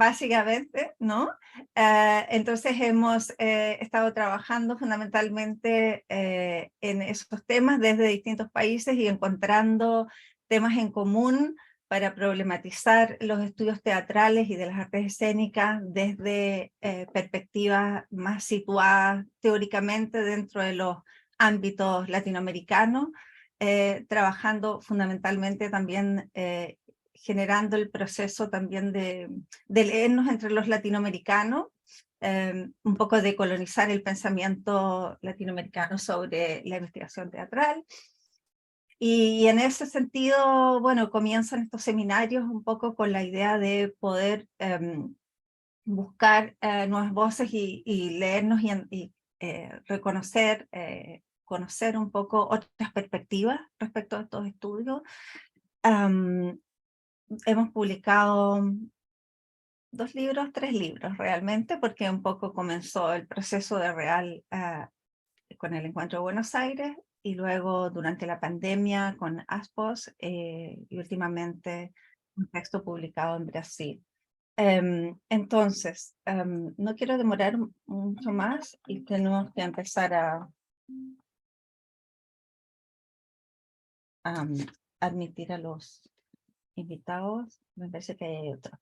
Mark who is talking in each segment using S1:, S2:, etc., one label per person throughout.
S1: básicamente, ¿no? Entonces hemos estado trabajando fundamentalmente en esos temas desde distintos países y encontrando temas en común para problematizar los estudios teatrales y de las artes escénicas desde perspectivas más situadas teóricamente dentro de los ámbitos latinoamericanos, trabajando fundamentalmente también generando el proceso también de leernos entre los latinoamericanos, un poco de colonizar el pensamiento latinoamericano sobre la investigación teatral. Y en ese sentido, bueno, comienzan estos seminarios un poco con la idea de poder buscar nuevas voces y leernos y reconocer, conocer un poco otras perspectivas respecto a estos estudios. Hemos publicado 2 libros, 3 libros realmente, porque un poco comenzó el proceso de Real con el Encuentro de Buenos Aires, y luego durante la pandemia con ASPOS, y últimamente un texto publicado en Brasil. Entonces, no quiero demorar mucho más y tenemos que empezar a admitir a los invitados. Me parece que hay otro.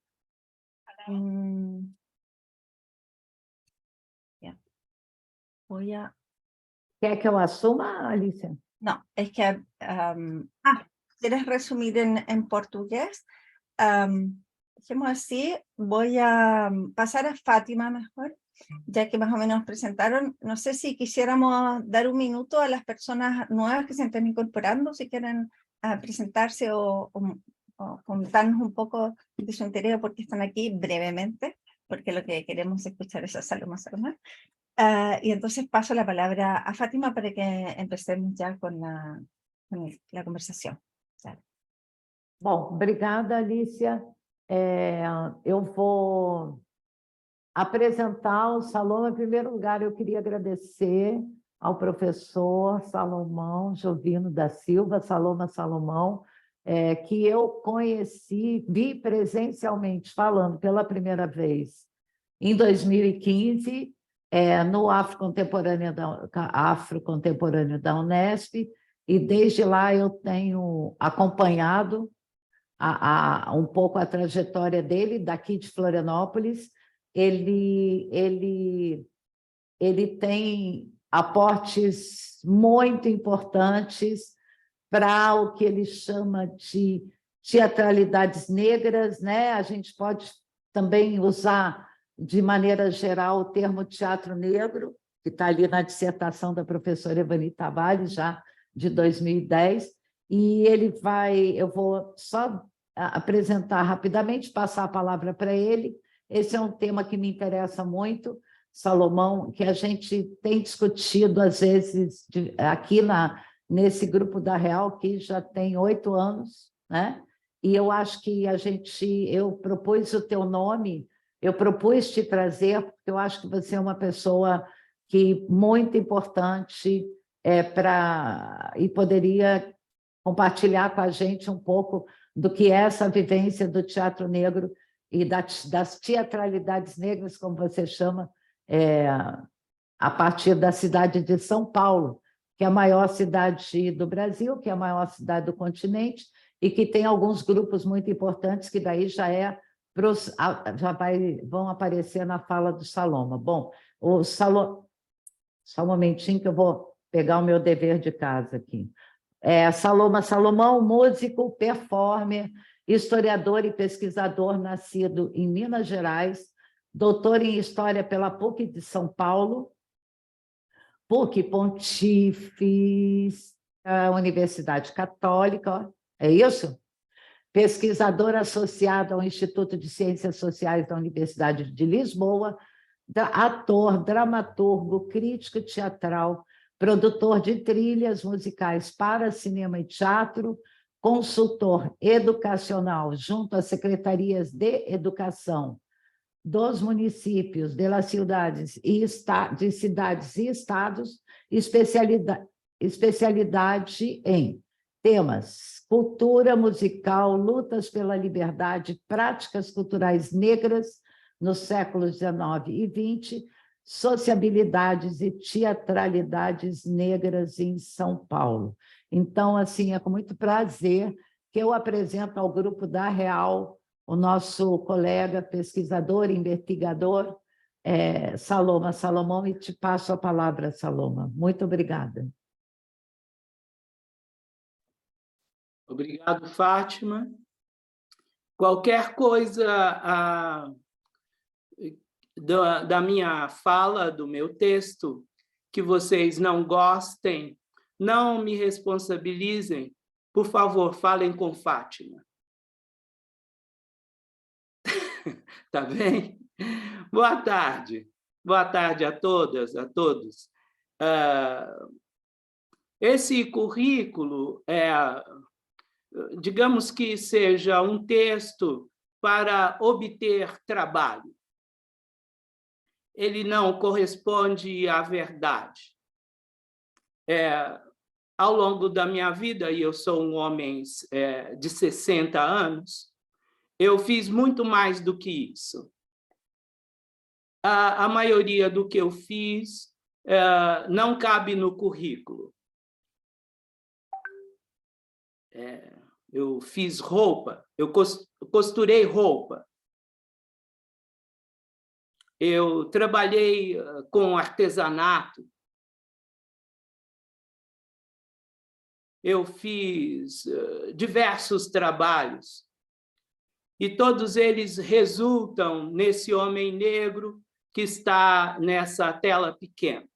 S1: Ya. Voy a...
S2: ¿Quer que eu assuma, Alicia?
S1: No, es que... ¿quieres resumir en portugués? Dejemos así, voy a pasar a Fátima mejor, ya que más o menos presentaron. No sé si quisiéramos dar un minuto a las personas nuevas que se están incorporando, si quieren presentarse o contarnos un poco de su interés, porque están aquí brevemente, porque lo que queremos escuchar es a Salomón. Y entonces paso la palabra a Fátima para que empecemos ya con la conversación. Claro.
S2: Bom, obrigada, Alicia. Eu vou apresentar o Salomão. Em primeiro lugar, eu queria agradecer ao professor Salomão Jovino da Silva, Salomão, que eu conheci, vi presencialmente falando pela primeira vez em 2015, no Afrocontemporâneo da Unesp, e desde lá eu tenho acompanhado um pouco a trajetória dele, daqui de Florianópolis. Ele tem aportes muito importantes para o que ele chama de teatralidades negras, né? A gente pode também usar, de maneira geral, o termo teatro negro, que está ali na dissertação da professora Evani Tavares, já de 2010, e eu vou só apresentar rapidamente, passar a palavra para ele. Esse é um tema que me interessa muito, Salomão, que a gente tem discutido, às vezes, aqui nesse grupo da Real, que já tem 8 anos, né? E eu acho que eu propus o teu nome, eu propus te trazer, porque eu acho que você é uma pessoa muito importante e poderia compartilhar com a gente um pouco do que é essa vivência do teatro negro e das teatralidades negras, como você chama, a partir da cidade de São Paulo, que é a maior cidade do Brasil, que é a maior cidade do continente, e que tem alguns grupos muito importantes que daí vão aparecer na fala do Saloma. Bom, só um momentinho que eu vou pegar o meu dever de casa aqui. Salomão, músico, performer, historiador e pesquisador, nascido em Minas Gerais, doutor em História pela PUC de São Paulo, PUC Pontifícia Universidade Católica, é isso? Pesquisador associado ao Instituto de Ciências Sociais da Universidade de Lisboa, ator, dramaturgo, crítico teatral, produtor de trilhas musicais para cinema e teatro, consultor educacional junto às secretarias de educação dos municípios, de cidades e estados, especialidade em temas: cultura musical, lutas pela liberdade, práticas culturais negras, nos séculos XIX e XX, sociabilidades e teatralidades negras em São Paulo. Então, assim, é com muito prazer que eu apresento ao grupo da Real o nosso colega pesquisador e investigador, Saloma Salomão, e te passo a palavra, Saloma. Muito obrigada.
S3: Obrigado, Fátima. Qualquer coisa da minha fala, do meu texto, que vocês não gostem, não me responsabilizem. Por favor, falem com Fátima. Tá bem? Boa tarde. Boa tarde a todas, a todos. Esse currículo digamos que seja um texto para obter trabalho. Ele não corresponde à verdade. Ao longo da minha vida, e eu sou um homem de 60 anos, eu fiz muito mais do que isso. A maioria do que eu fiz não cabe no currículo. Eu fiz roupa, eu costurei roupa. Eu trabalhei com artesanato. Eu fiz diversos trabalhos. E todos eles resultam nesse homem negro que está nessa tela pequena.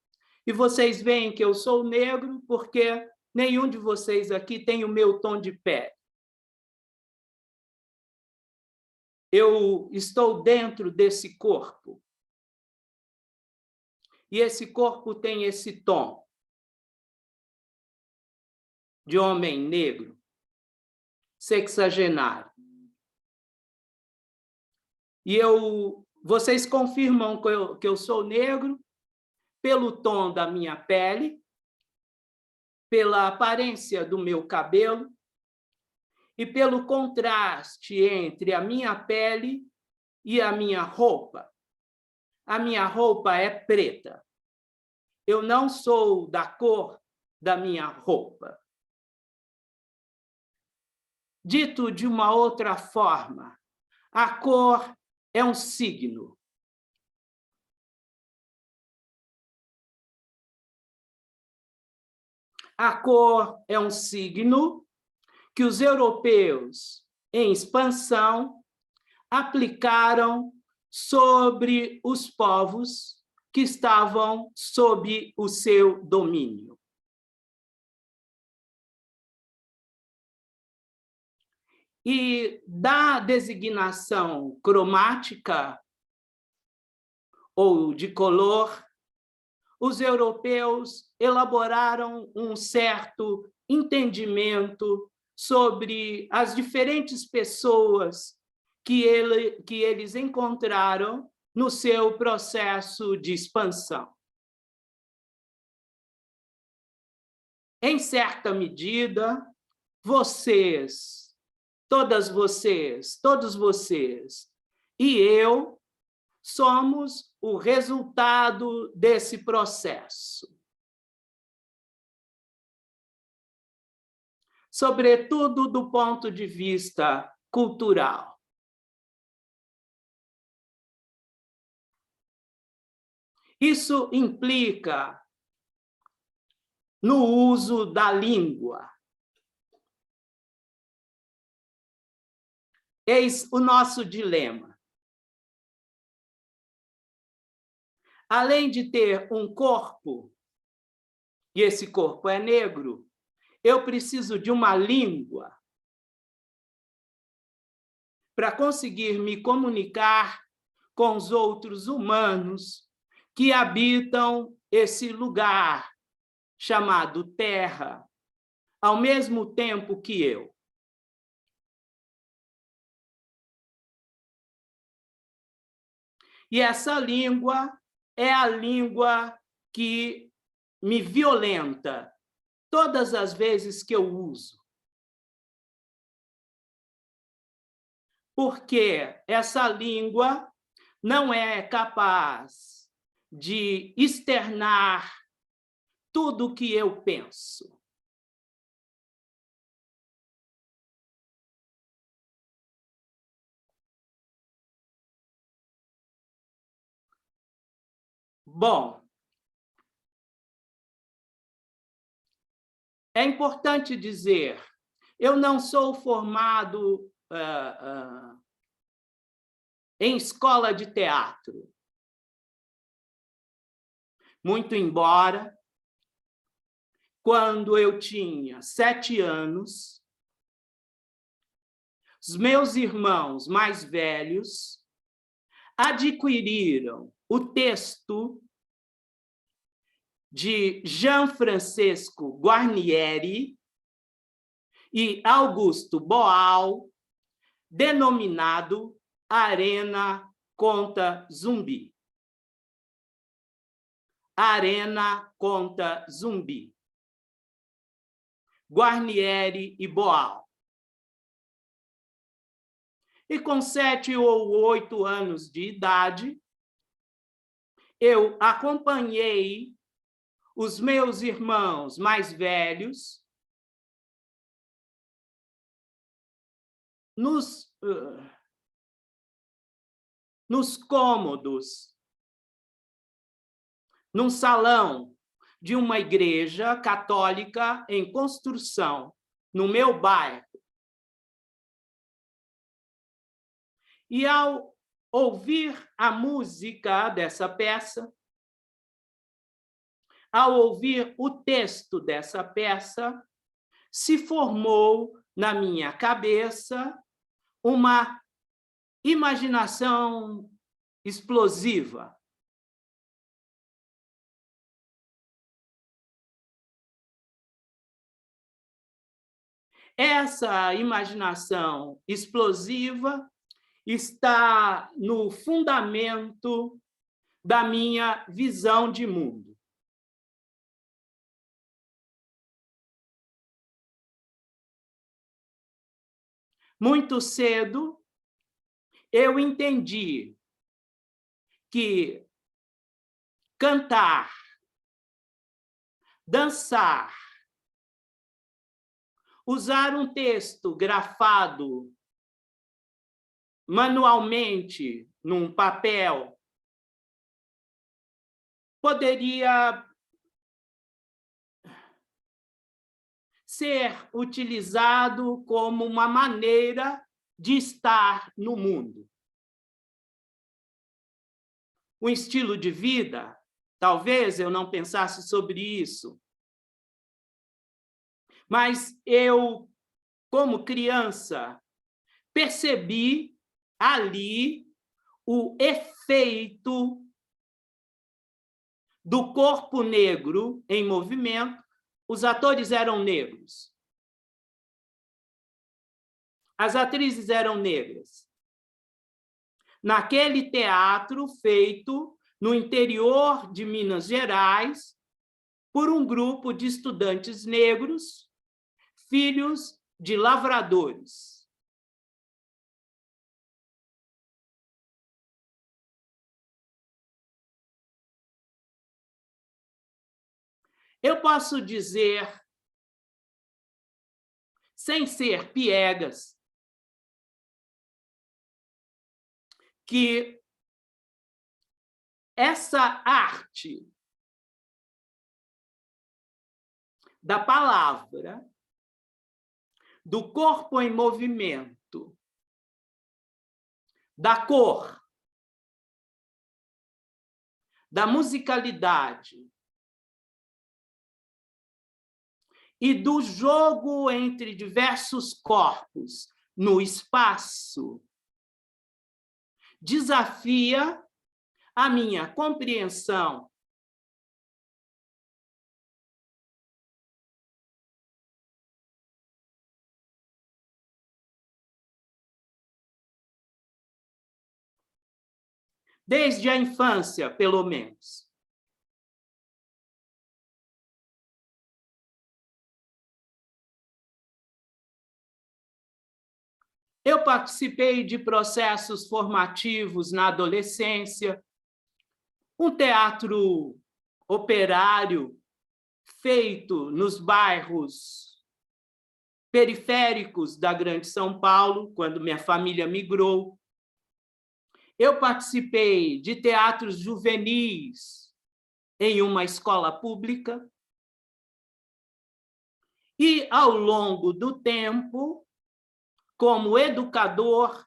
S3: E vocês veem que eu sou negro porque nenhum de vocês aqui tem o meu tom de pele. Eu estou dentro desse corpo. E esse corpo tem esse tom de homem negro, sexagenário. E vocês confirmam que eu sou negro pelo tom da minha pele, pela aparência do meu cabelo e pelo contraste entre a minha pele e a minha roupa. A minha roupa é preta. Eu não sou da cor da minha roupa. Dito de uma outra forma, a cor é um signo. A cor é um signo que os europeus, em expansão, aplicaram sobre os povos que estavam sob o seu domínio. E da designação cromática ou de color, os europeus elaboraram um certo entendimento sobre as diferentes pessoas que eles encontraram no seu processo de expansão. Em certa medida, vocês, todas vocês, todos vocês e eu somos o resultado desse processo. Sobretudo do ponto de vista cultural. Isso implica no uso da língua. Eis o nosso dilema. Além de ter um corpo, e esse corpo é negro, eu preciso de uma língua para conseguir me comunicar com os outros humanos que habitam esse lugar chamado Terra, ao mesmo tempo que eu. E essa língua é a língua que me violenta todas as vezes que eu uso. Porque essa língua não é capaz de externar tudo o que eu penso. Bom, é importante dizer, eu não sou formado em escola de teatro. Muito embora, quando eu tinha 7 anos, os meus irmãos mais velhos adquiriram o texto de Jean-Francesco Guarnieri e Augusto Boal, denominado Arena contra Zumbi. Arena contra Zumbi. Guarnieri e Boal. E com 7 ou 8 anos de idade, eu acompanhei os meus irmãos mais velhos nos cômodos, num salão de uma igreja católica em construção, no meu bairro. E ao ouvir a música dessa peça, ao ouvir o texto dessa peça, se formou na minha cabeça uma imaginação explosiva. Essa imaginação explosiva está no fundamento da minha visão de mundo. Muito cedo, eu entendi que cantar, dançar, usar um texto grafado manualmente num papel poderia ser utilizado como uma maneira de estar no mundo. Um estilo de vida, talvez eu não pensasse sobre isso, mas eu, como criança, percebi ali o efeito do corpo negro em movimento. Os atores eram negros. As atrizes eram negras. Naquele teatro feito no interior de Minas Gerais por um grupo de estudantes negros, filhos de lavradores. Eu posso dizer, sem ser piegas, que essa arte da palavra, do corpo em movimento, da cor, da musicalidade e do jogo entre diversos corpos no espaço, desafia a minha compreensão desde a infância, pelo menos. Eu participei de processos formativos na adolescência, um teatro operário feito nos bairros periféricos da Grande São Paulo, quando minha família migrou. Eu participei de teatros juvenis em uma escola pública. E, ao longo do tempo, como educador,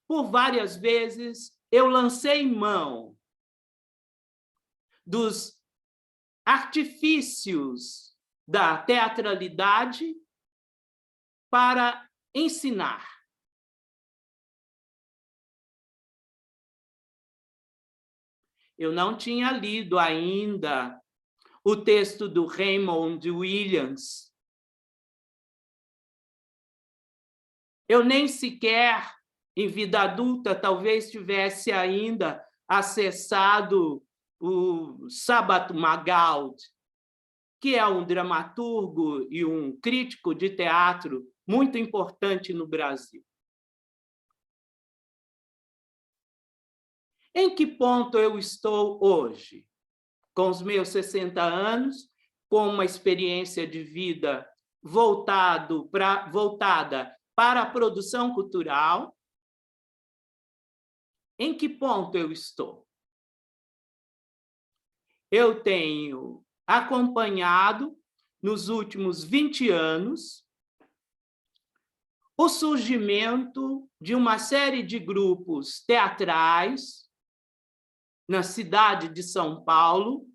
S3: por várias vezes, eu lancei mão dos artifícios da teatralidade para ensinar. Eu não tinha lido ainda o texto do Raymond Williams. Eu nem sequer, em vida adulta, talvez tivesse ainda acessado o Sabbath Magaldi, que é um dramaturgo e um crítico de teatro muito importante no Brasil. Em que ponto eu estou hoje? Com os meus 60 anos, com uma experiência de vida voltada para a produção cultural. Em que ponto eu estou? Eu tenho acompanhado, nos últimos 20 anos, o surgimento de uma série de grupos teatrais na cidade de São Paulo,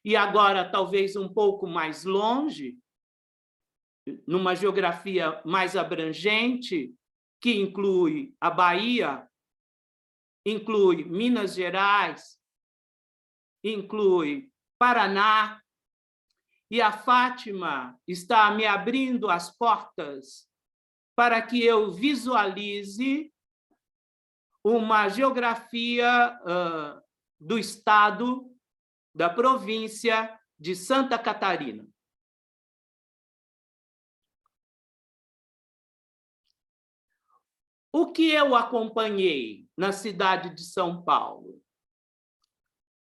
S3: e agora talvez um pouco mais longe, numa geografia mais abrangente, que inclui a Bahia, inclui Minas Gerais, inclui Paraná, e a Fátima está me abrindo as portas para que eu visualize uma geografia do estado, da província de Santa Catarina. O que eu acompanhei na cidade de São Paulo?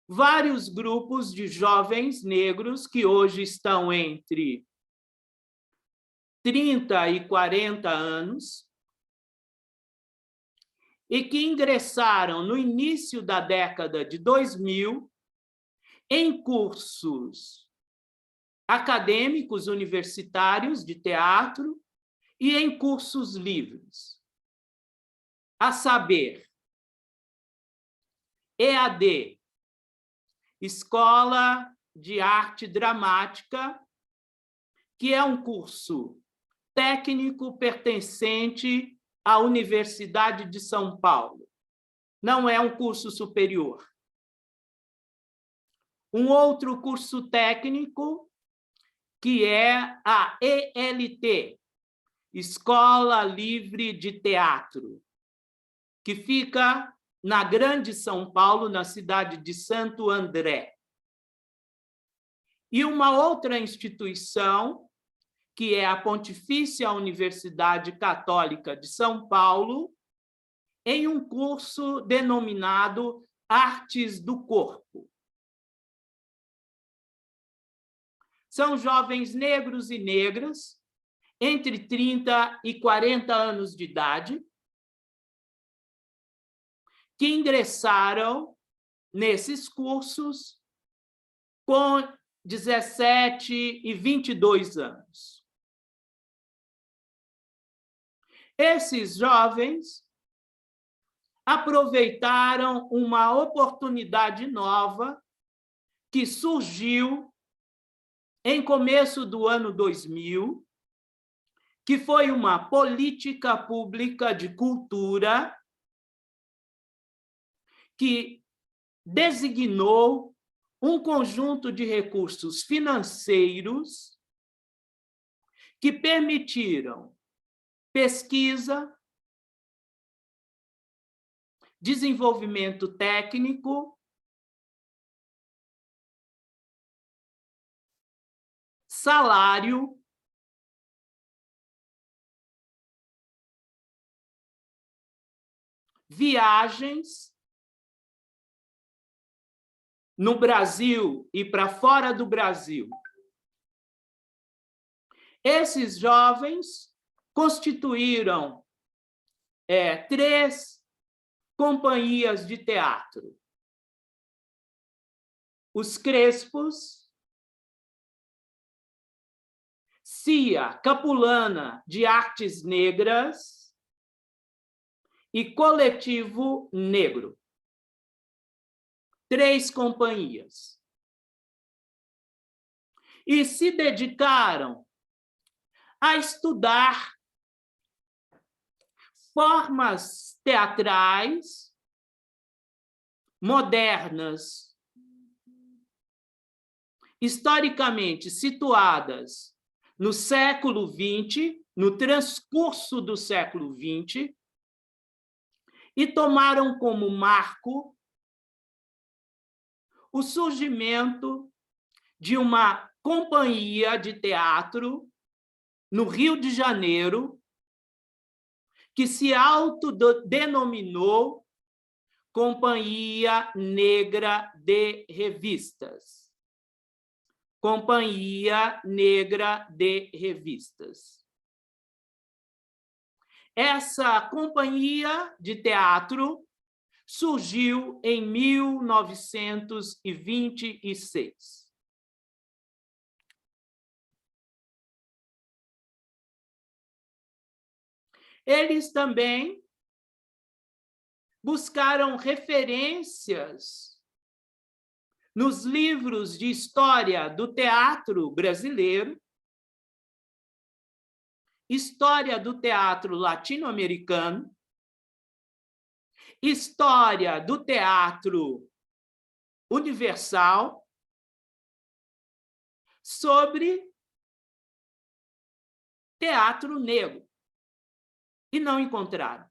S3: Vários grupos de jovens negros que hoje estão entre 30 e 40 anos e que ingressaram no início da década de 2000 em cursos acadêmicos universitários de teatro e em cursos livres, a saber, EAD, Escola de Arte Dramática, que é um curso técnico pertencente à Universidade de São Paulo. Não é um curso superior. Um outro curso técnico, que é a ELT, Escola Livre de Teatro, que fica na Grande São Paulo, na cidade de Santo André. E uma outra instituição, que é a Pontifícia Universidade Católica de São Paulo, em um curso denominado Artes do Corpo. São jovens negros e negras, entre 30 e 40 anos de idade, que ingressaram nesses cursos com 17 e 22 anos. Esses jovens aproveitaram uma oportunidade nova que surgiu em começo do ano 2000, que foi uma política pública de cultura que designou um conjunto de recursos financeiros que permitiram pesquisa, desenvolvimento técnico, salário viagens no Brasil e para fora do Brasil. Esses jovens constituíram 3 companhias de teatro. Os Crespos, CIA Capulana de Artes Negras e Coletivo Negro. 3 companhias. E se dedicaram a estudar formas teatrais modernas, historicamente situadas no século XX, no transcurso do século XX, e tomaram como marco o surgimento de uma companhia de teatro no Rio de Janeiro, que se autodenominou Companhia Negra de Revistas. Companhia Negra de Revistas. Essa companhia de teatro surgiu em 1926. Eles também buscaram referências nos livros de história do teatro brasileiro, história do teatro latino-americano, história do teatro universal, sobre teatro negro, e não encontraram.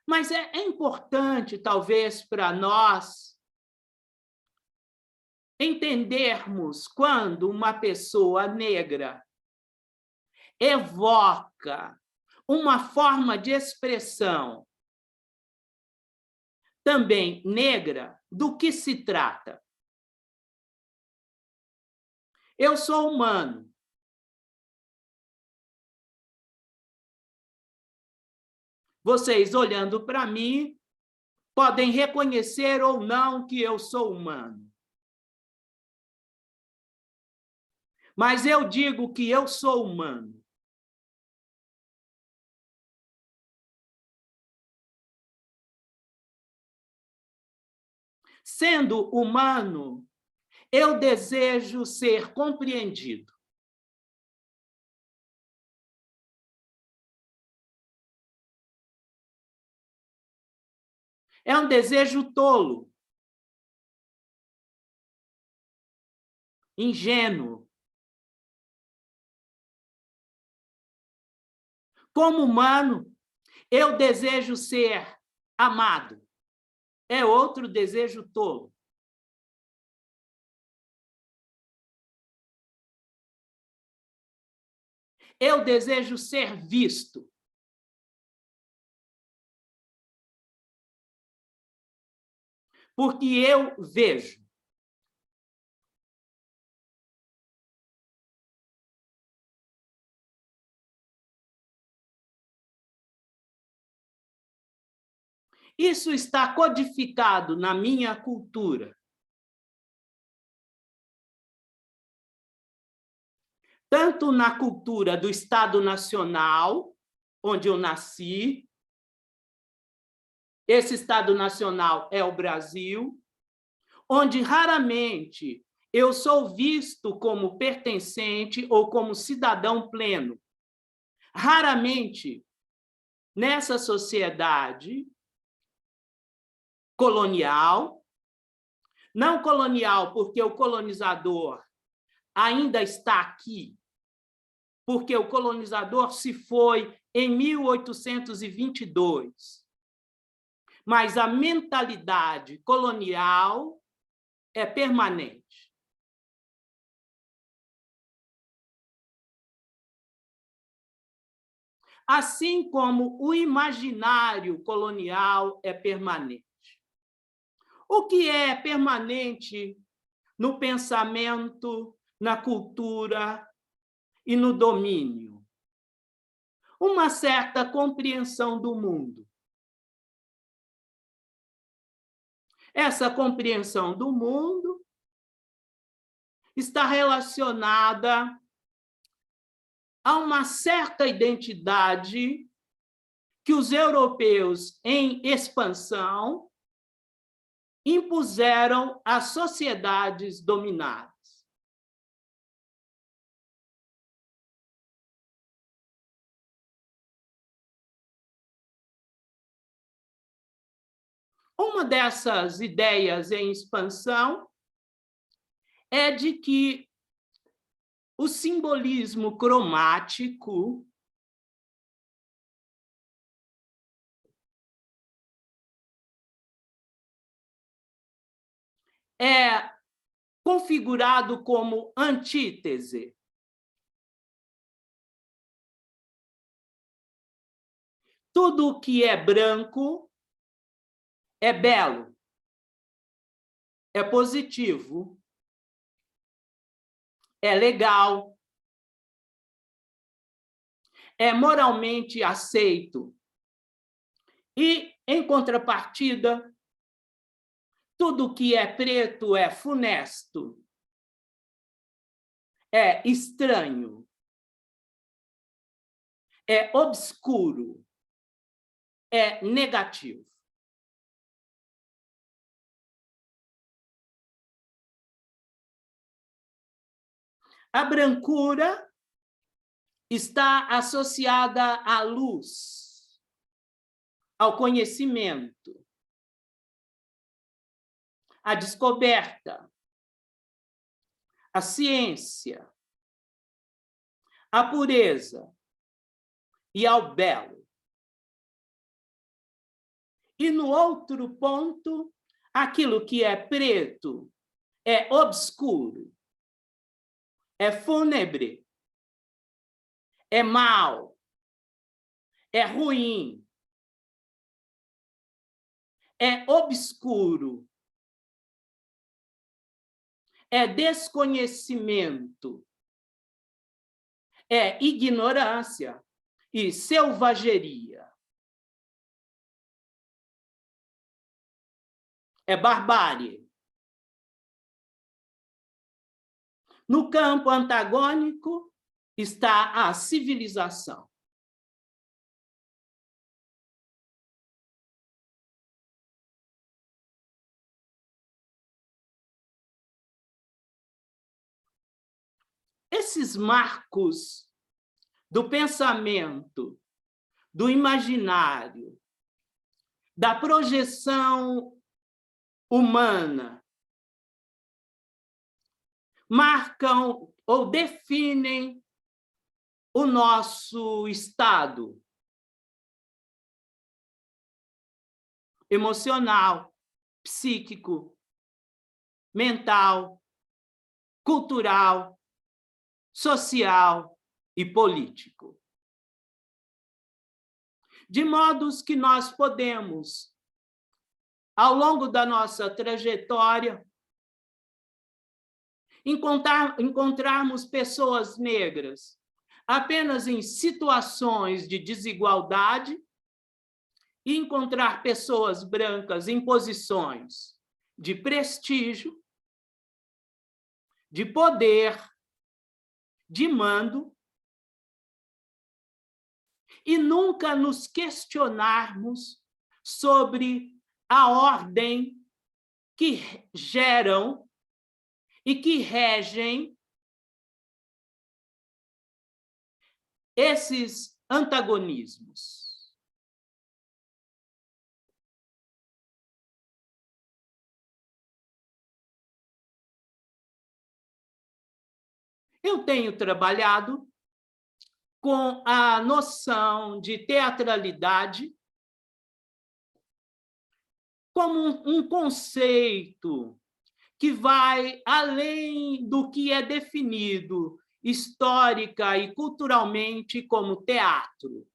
S3: Mas é importante, talvez, para nós entendermos quando uma pessoa negra evoca uma forma de expressão também negra, do que se trata. Eu sou humano. Vocês, olhando para mim, podem reconhecer ou não que eu sou humano. Mas eu digo que eu sou humano. Sendo humano, eu desejo ser compreendido. É um desejo tolo, ingênuo. Como humano, eu desejo ser amado. É outro desejo tolo. Eu desejo ser visto. Porque eu vejo. Isso está codificado na minha cultura. Tanto na cultura do Estado Nacional, onde eu nasci, esse Estado Nacional é o Brasil, onde raramente eu sou visto como pertencente ou como cidadão pleno. Raramente, nessa sociedade colonial, não colonial porque o colonizador ainda está aqui, porque o colonizador se foi em 1822. Mas a mentalidade colonial é permanente. assim como o imaginário colonial é permanente. O que é permanente no pensamento, na cultura e no domínio? Uma certa compreensão do mundo. Essa compreensão do mundo está relacionada a uma certa identidade que os europeus em expansão impuseram às sociedades dominadas. Uma dessas ideias em expansão é de que o simbolismo cromático é configurado como antítese. Tudo o que é branco é belo, é positivo, é legal, é moralmente aceito. E, em contrapartida, tudo que é preto é funesto, é estranho, é obscuro, é negativo. A brancura está associada à luz, ao conhecimento, à descoberta, à ciência, à pureza e ao belo. E no outro ponto, aquilo que é preto é obscuro, é fúnebre, é mau, é ruim, é obscuro, é desconhecimento, é ignorância e selvageria. É barbárie. No campo antagônico está a civilização. Esses marcos do pensamento, do imaginário, da projeção humana, marcam ou definem o nosso estado emocional, psíquico, mental, cultural, social e político. De modos que nós podemos, ao longo da nossa trajetória, encontrarmos pessoas negras apenas em situações de desigualdade e encontrar pessoas brancas em posições de prestígio, de poder, de mando, e nunca nos questionarmos sobre a ordem que geram e que regem esses antagonismos. Eu tenho trabalhado com a noção de teatralidade como um conceito que vai além do que é definido histórica e culturalmente como teatro.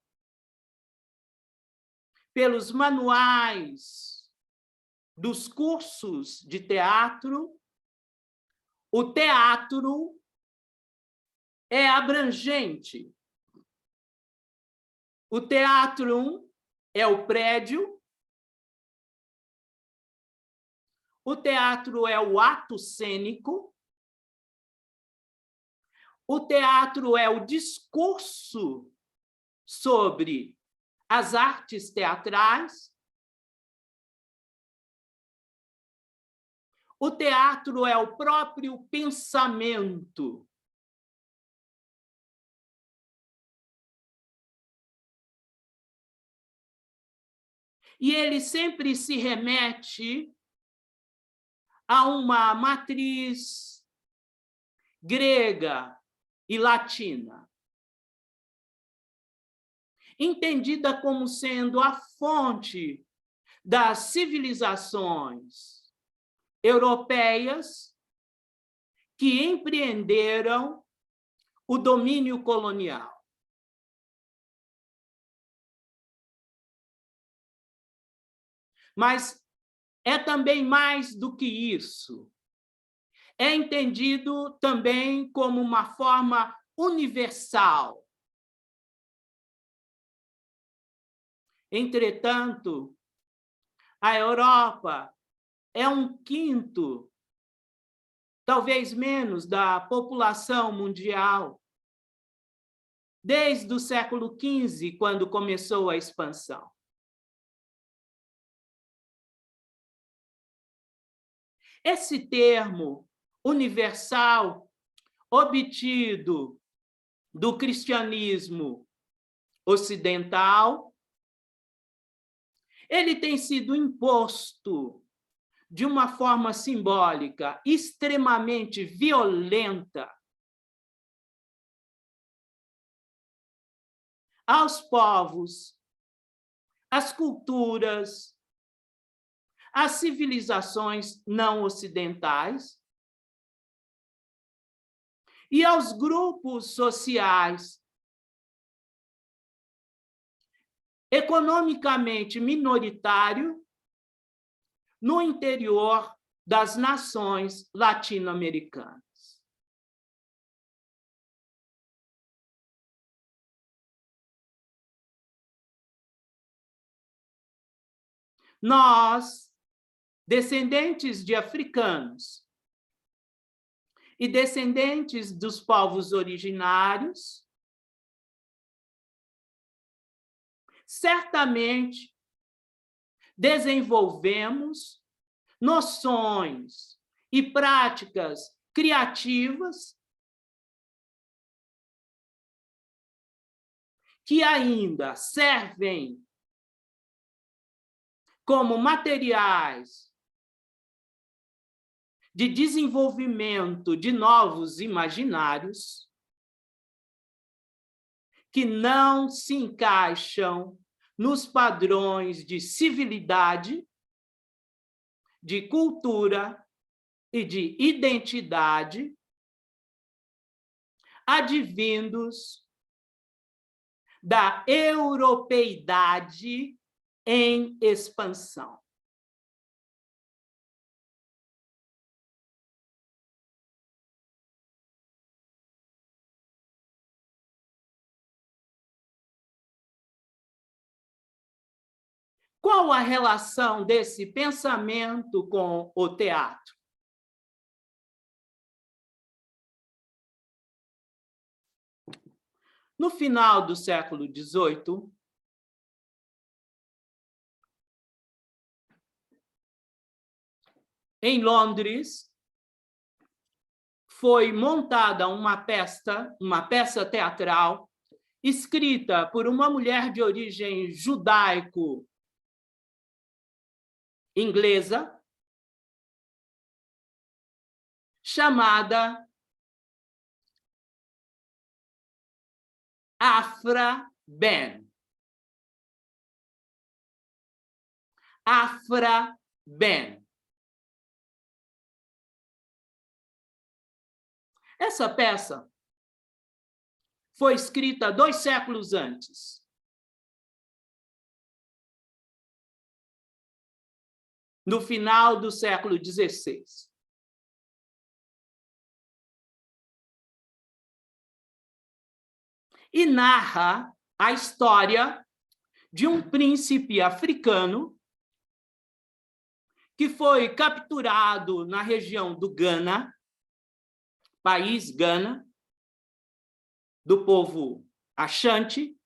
S3: pelos manuais dos cursos de teatro, o teatro é abrangente. O teatro é o prédio, o teatro é o ato cênico, o teatro é o discurso sobre as artes teatrais, o teatro é o próprio pensamento. E ele sempre se remete a uma matriz grega e latina, entendida como sendo a fonte das civilizações europeias que empreenderam o domínio colonial. Mas é também mais do que isso. É entendido também como uma forma universal. Entretanto, a Europa é 1/5, talvez menos, da população mundial, desde o século XV, quando começou a expansão. Esse termo universal, obtido do cristianismo ocidental, ele tem sido imposto de uma forma simbólica extremamente violenta aos povos, às culturas, às civilizações não ocidentais e aos grupos sociais economicamente minoritários no interior das nações latino-americanas. Nós, descendentes de africanos e descendentes dos povos originários, certamente desenvolvemos noções e práticas criativas que ainda servem como materiais de desenvolvimento de novos imaginários que não se encaixam nos padrões de civilidade, de cultura e de identidade advindos da europeidade em expansão. Qual a relação desse pensamento com o teatro? No final do século XVIII, em Londres, foi montada uma peça teatral escrita por uma mulher de origem judaico-inglesa, chamada Aphra Behn. Aphra Behn. Essa peça foi escrita 2 séculos antes. no final do século XVI. E narra a história de um príncipe africano que foi capturado na região do Gana, país Gana, do povo Ashanti,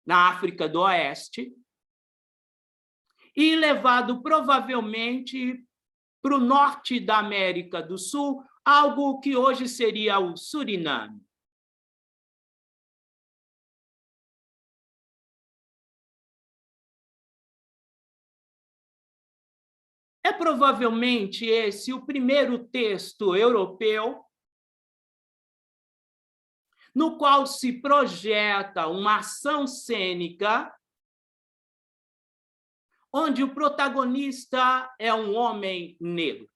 S3: na África do Oeste, e levado provavelmente para o norte da América do Sul, algo que hoje seria o Suriname. É provavelmente esse o primeiro texto europeu no qual se projeta uma ação cênica onde o protagonista é um homem negro.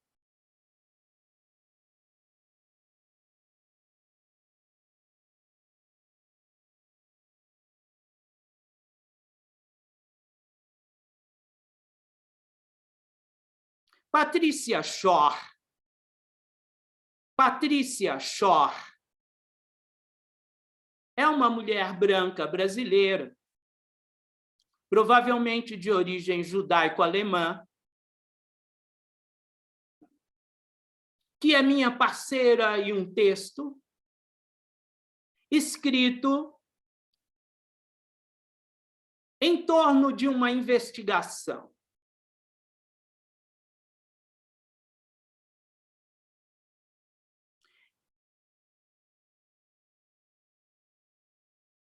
S3: Patricia Shore é uma mulher branca brasileira, provavelmente de origem judaico-alemã, que é minha parceira em um texto escrito em torno de uma investigação.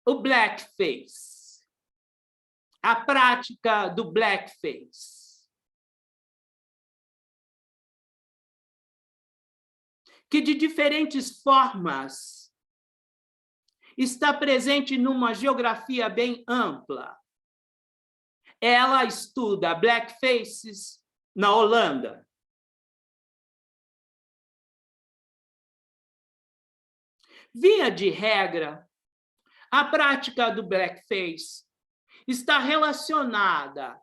S3: O blackface, a prática do blackface, que de diferentes formas está presente numa geografia bem ampla. Ela estuda blackfaces na Holanda. Via de regra, a prática do blackface está relacionada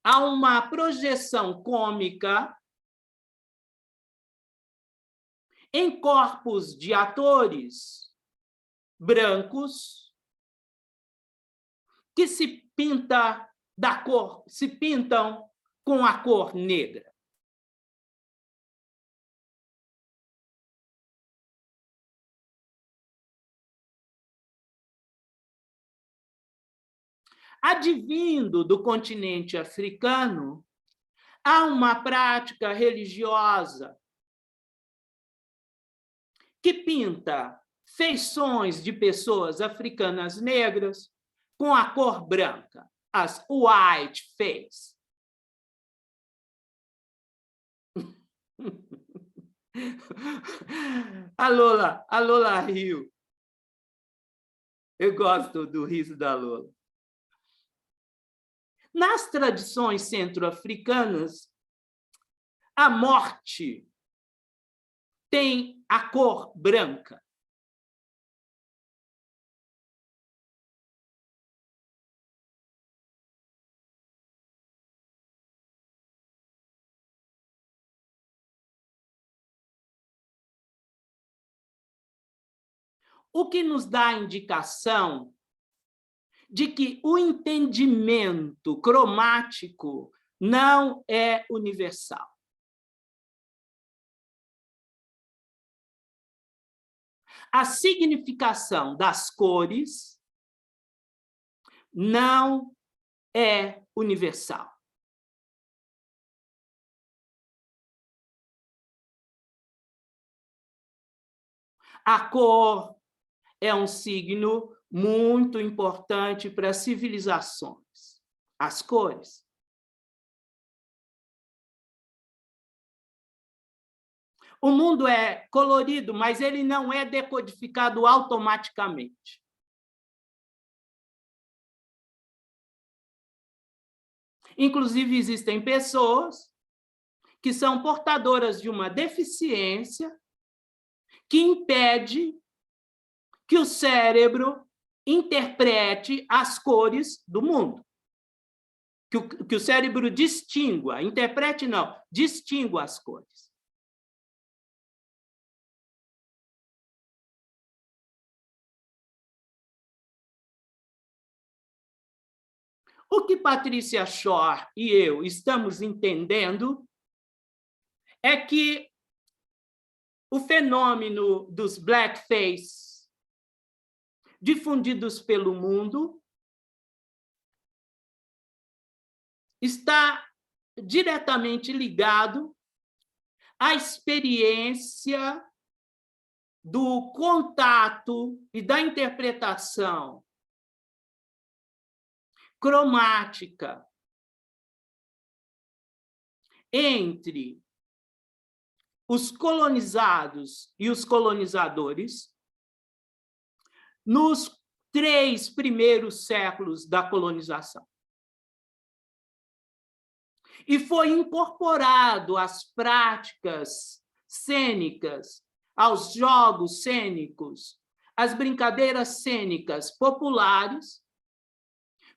S3: a uma projeção cômica em corpos de atores brancos que se pintam com a cor negra. Advindo do continente africano, há uma prática religiosa que pinta feições de pessoas africanas negras com a cor branca, as white face. A Lola riu. Eu gosto do riso da Lola. Nas tradições centro-africanas, a morte tem a cor branca. O que nos dá a indicação de que o entendimento cromático não é universal. A significação das cores não é universal. A cor é um signo muito importante para as civilizações. As cores. O mundo é colorido, mas ele não é decodificado automaticamente. Inclusive, existem pessoas que são portadoras de uma deficiência que impede que o cérebro interprete as cores do mundo. que o cérebro distingua, interprete não, distingua as cores. O que Patrícia Shore e eu estamos entendendo é que o fenômeno dos blackface difundidos pelo mundo está diretamente ligado à experiência do contato e da interpretação cromática entre os colonizados e os colonizadores nos 3 primeiros séculos da colonização. E foi incorporado às práticas cênicas, aos jogos cênicos, às brincadeiras cênicas populares,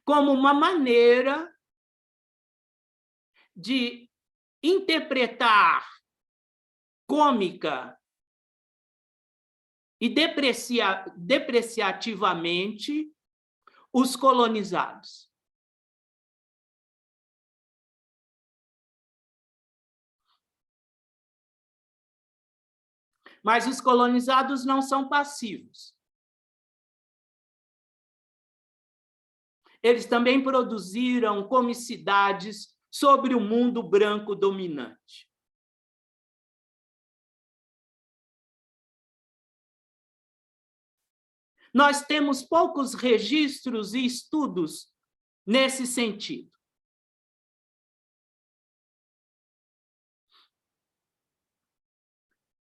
S3: como uma maneira de interpretar cômica e depreciativamente os colonizados. Mas os colonizados não são passivos. Eles também produziram comicidades sobre o mundo branco dominante. Nós temos poucos registros e estudos nesse sentido.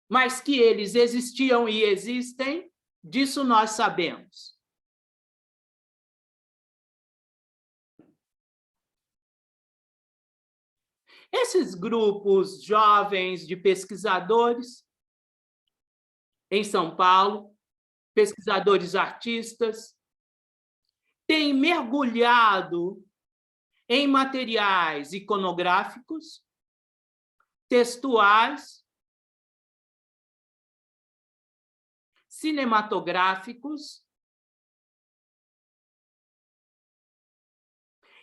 S3: Mas que eles existiam e existem, disso nós sabemos. Esses grupos jovens de pesquisadores em São Paulo, pesquisadores artistas, têm mergulhado em materiais iconográficos, textuais, cinematográficos,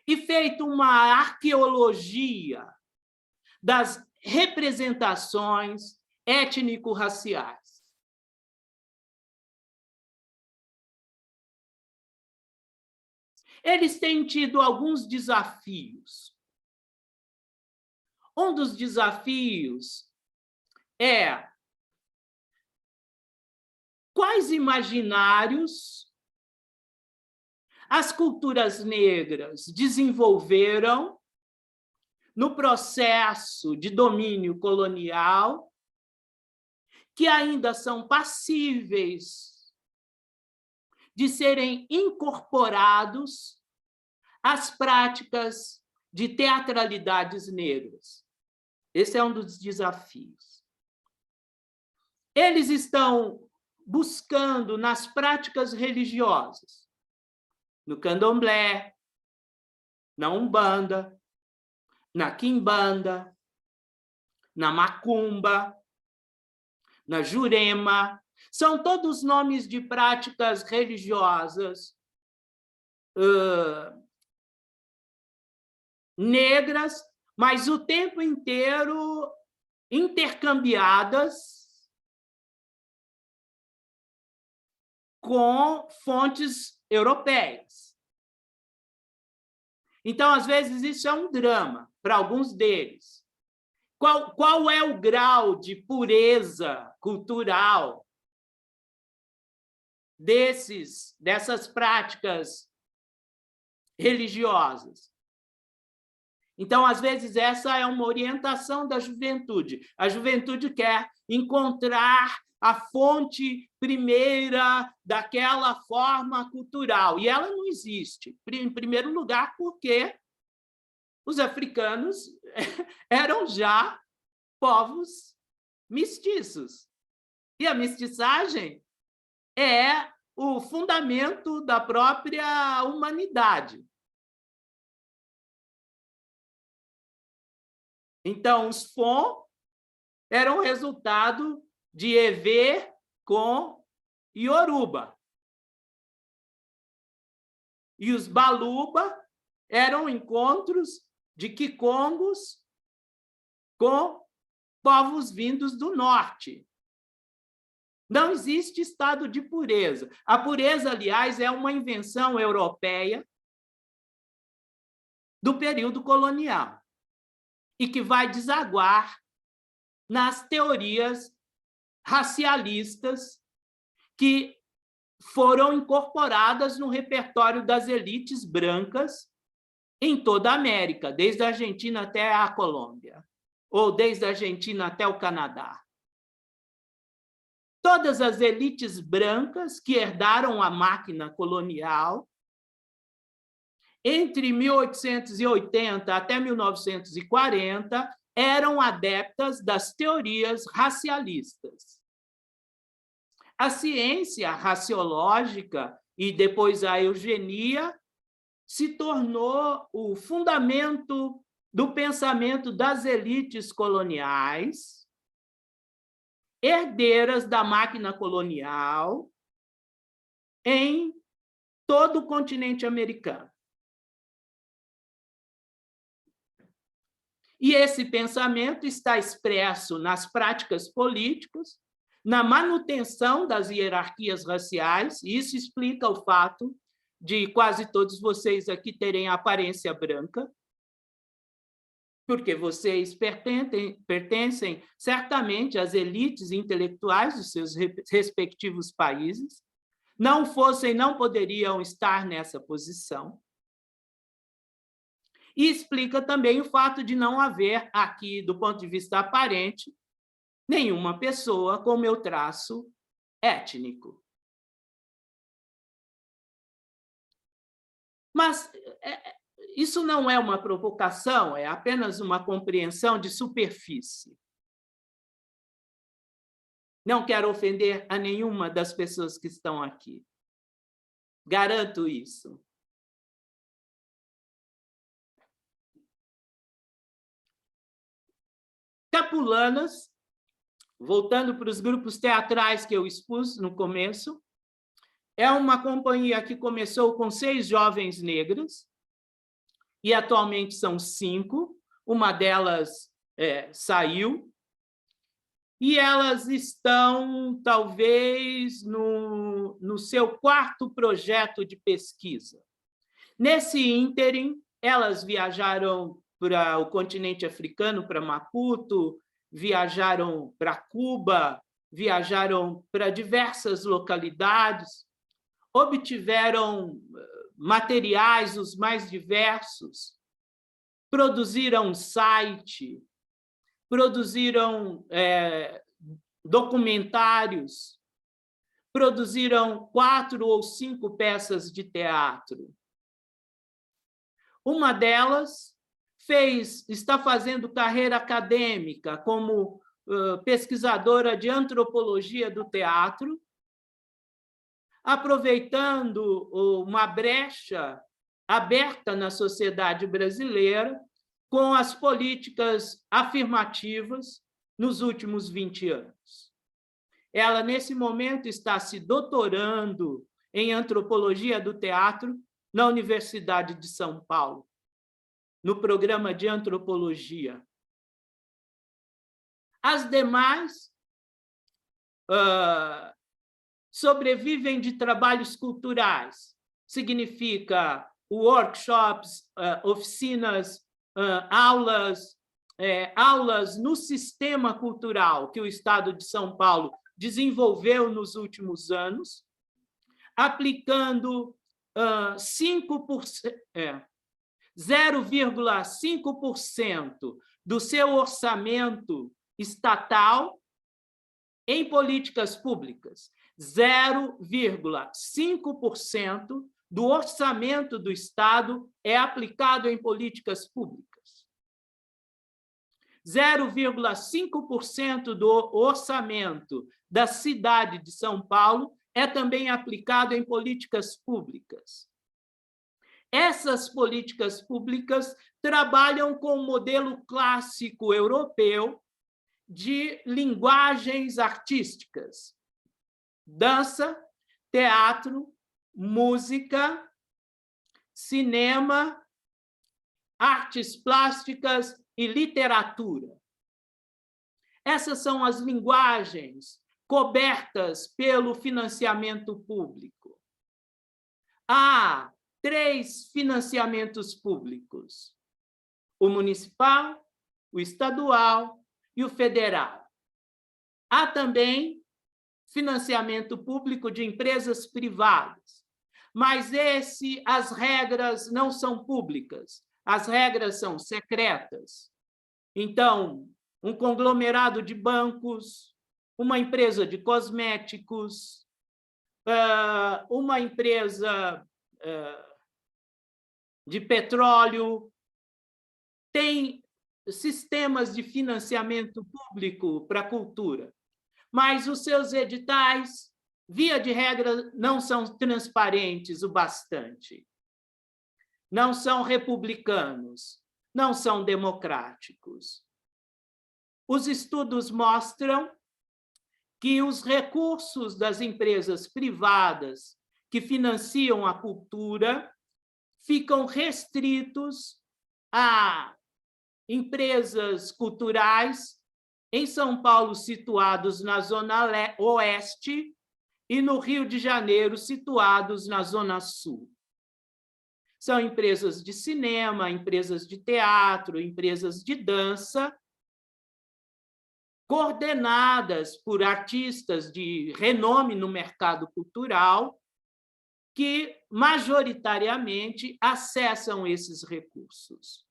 S3: e feito uma arqueologia das representações étnico-raciais. Eles têm tido alguns desafios. Um dos desafios é quais imaginários as culturas negras desenvolveram no processo de domínio colonial, que ainda são passíveis de serem incorporados às práticas de teatralidades negras. Esse é um dos desafios. Eles estão buscando nas práticas religiosas, no candomblé, na umbanda, na quimbanda, na macumba, na jurema. São todos nomes de práticas religiosas negras, mas o tempo inteiro intercambiadas com fontes europeias. Então, às vezes, isso é um drama para alguns deles. Qual é o grau de pureza cultural dessas práticas religiosas? Então, às vezes, essa é uma orientação da juventude. A juventude quer encontrar a fonte primeira daquela forma cultural, e ela não existe. Em primeiro lugar, porque os africanos eram já povos mestiços. E a mestiçagem é o fundamento da própria humanidade. Então, os Fon eram resultado de Ewe com Yoruba. E os Baluba eram encontros de Kikongos com povos vindos do norte. Não existe estado de pureza. A pureza, aliás, é uma invenção europeia do período colonial e que vai desaguar nas teorias racialistas que foram incorporadas no repertório das elites brancas em toda a América, desde a Argentina até a Colômbia, ou desde a Argentina até o Canadá. Todas as elites brancas que herdaram a máquina colonial, entre 1880 até 1940, eram adeptas das teorias racialistas. A ciência raciológica e depois a eugenia se tornou o fundamento do pensamento das elites coloniais, herdeiras da máquina colonial em todo o continente americano. E esse pensamento está expresso nas práticas políticas, na manutenção das hierarquias raciais, e isso explica o fato de quase todos vocês aqui terem aparência branca, porque vocês pertencem certamente às elites intelectuais dos seus respectivos países. Não fossem, não poderiam estar nessa posição. E explica também o fato de não haver aqui, do ponto de vista aparente, nenhuma pessoa com meu traço étnico. Mas isso não é uma provocação, é apenas uma compreensão de superfície. Não quero ofender a nenhuma das pessoas que estão aqui. Garanto isso. Capulanas, voltando para os grupos teatrais que eu expus no começo, é uma companhia que começou com 6 jovens negras, e atualmente são 5, uma delas saiu, e elas estão, talvez, no seu 4º projeto de pesquisa. Nesse ínterim, elas viajaram para o continente africano, para Maputo, viajaram para Cuba, viajaram para diversas localidades, obtiveram materiais os mais diversos, produziram um site, produziram documentários, produziram 4 ou 5 peças de teatro. Uma delas está fazendo carreira acadêmica como pesquisadora de antropologia do teatro, aproveitando uma brecha aberta na sociedade brasileira com as políticas afirmativas nos últimos 20 anos. Ela, nesse momento, está se doutorando em antropologia do teatro na Universidade de São Paulo, no programa de antropologia. As demais sobrevivem de trabalhos culturais, significa workshops, oficinas, aulas no sistema cultural que o Estado de São Paulo desenvolveu nos últimos anos, aplicando 0,5% do seu orçamento estatal em políticas públicas. 0,5% do orçamento do Estado é aplicado em políticas públicas. 0,5% do orçamento da cidade de São Paulo é também aplicado em políticas públicas. Essas políticas públicas trabalham com o modelo clássico europeu de linguagens artísticas: dança, teatro, música, cinema, artes plásticas e literatura. Essas são as linguagens cobertas pelo financiamento público. Há 3 financiamentos públicos: o municipal, o estadual e o federal. Há também financiamento público de empresas privadas, mas as regras não são públicas, as regras são secretas. Então, um conglomerado de bancos, uma empresa de cosméticos, uma empresa de petróleo, tem sistemas de financiamento público para a cultura, mas os seus editais, via de regra, não são transparentes o bastante, não são republicanos, não são democráticos. Os estudos mostram que os recursos das empresas privadas que financiam a cultura ficam restritos a empresas culturais em São Paulo, situados na Zona Oeste, e no Rio de Janeiro, situados na Zona Sul. São empresas de cinema, empresas de teatro, empresas de dança, coordenadas por artistas de renome no mercado cultural, que majoritariamente acessam esses recursos.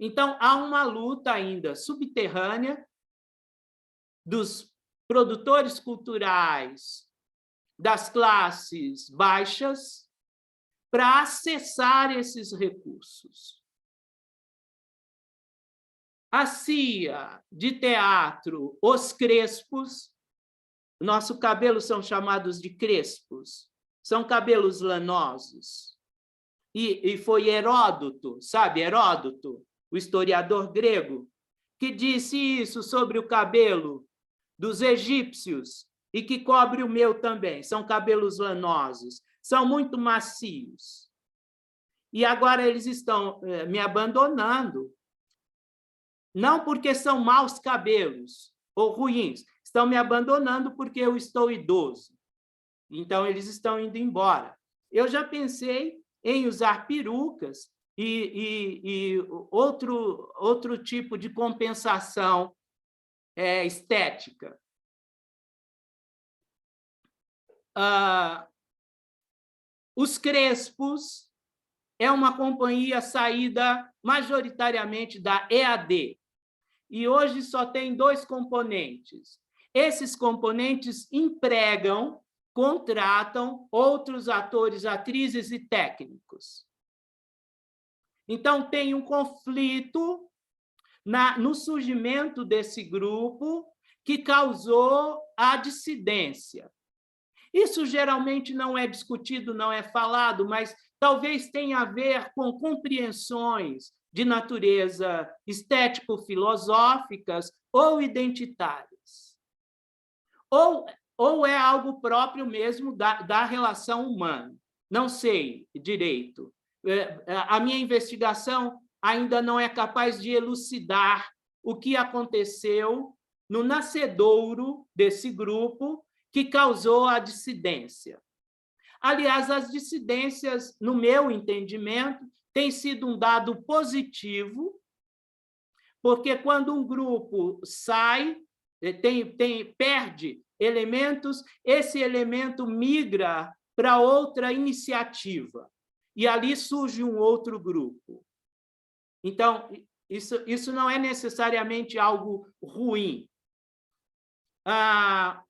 S3: Então, há uma luta ainda subterrânea dos produtores culturais das classes baixas para acessar esses recursos. A CIA de teatro, os crespos, nosso cabelo são chamados de crespos, são cabelos lanosos. E foi Heródoto, sabe, Heródoto, o historiador grego, que disse isso sobre o cabelo dos egípcios e que cobre o meu também. São cabelos lanosos, são muito macios. E agora eles estão me abandonando, não porque são maus cabelos ou ruins, estão me abandonando porque eu estou idoso. Então, eles estão indo embora. Eu já pensei em usar perucas e outro tipo de compensação estética. Os Crespos é uma companhia saída majoritariamente da EAD, e hoje só tem 2 componentes. Esses componentes empregam, contratam outros atores, atrizes e técnicos. Então, tem um conflito no surgimento desse grupo que causou a dissidência. Isso geralmente não é discutido, não é falado, mas talvez tenha a ver com compreensões de natureza estético-filosóficas ou identitárias. Ou é algo próprio mesmo da relação humana. Não sei direito. A minha investigação ainda não é capaz de elucidar o que aconteceu no nascedouro desse grupo que causou a dissidência. Aliás, as dissidências, no meu entendimento, têm sido um dado positivo, porque quando um grupo sai, perde elementos, esse elemento migra para outra iniciativa, e ali surge um outro grupo. Então, isso não é necessariamente algo ruim.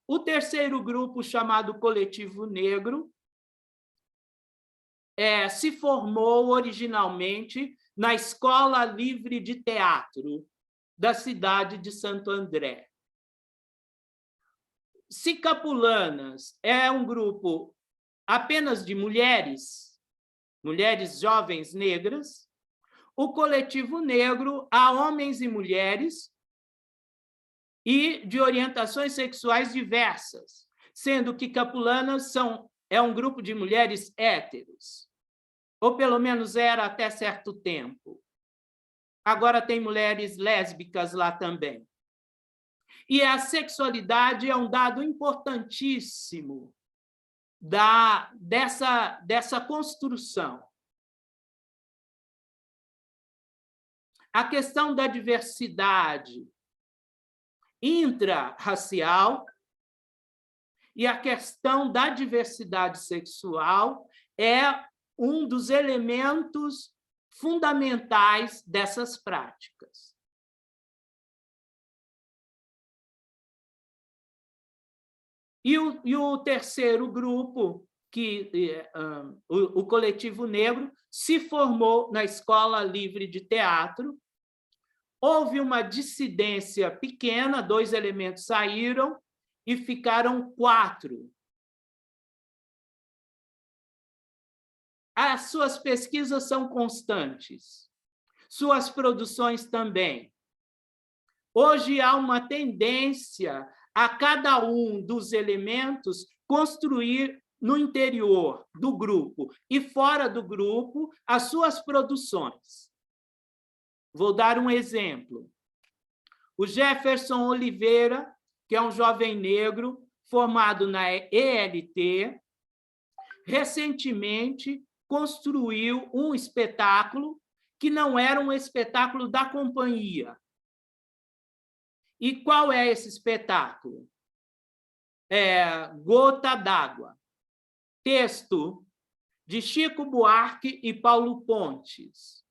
S3: O terceiro grupo, chamado Coletivo Negro, se formou originalmente na Escola Livre de Teatro da cidade de Santo André. Cicapulanas é um grupo apenas de mulheres, mulheres jovens negras, o coletivo negro a homens e mulheres e de orientações sexuais diversas, sendo que capulanas é um grupo de mulheres héteros, ou pelo menos era até certo tempo. Agora tem mulheres lésbicas lá também. E a sexualidade é um dado importantíssimo dessa construção. A questão da diversidade intrarracial e a questão da diversidade sexual é um dos elementos fundamentais dessas práticas. E o terceiro grupo, o Coletivo Negro, se formou na Escola Livre de Teatro. Houve uma dissidência pequena, 2 elementos saíram e ficaram 4. As suas pesquisas são constantes, suas produções também. Hoje há uma tendência a cada um dos elementos construir no interior do grupo e fora do grupo as suas produções. Vou dar um exemplo. O Jefferson Oliveira, que é um jovem negro formado na ELT, recentemente construiu um espetáculo que não era um espetáculo da companhia. E qual é esse espetáculo? Gota d'Água. Texto de Chico Buarque e Paulo Pontes.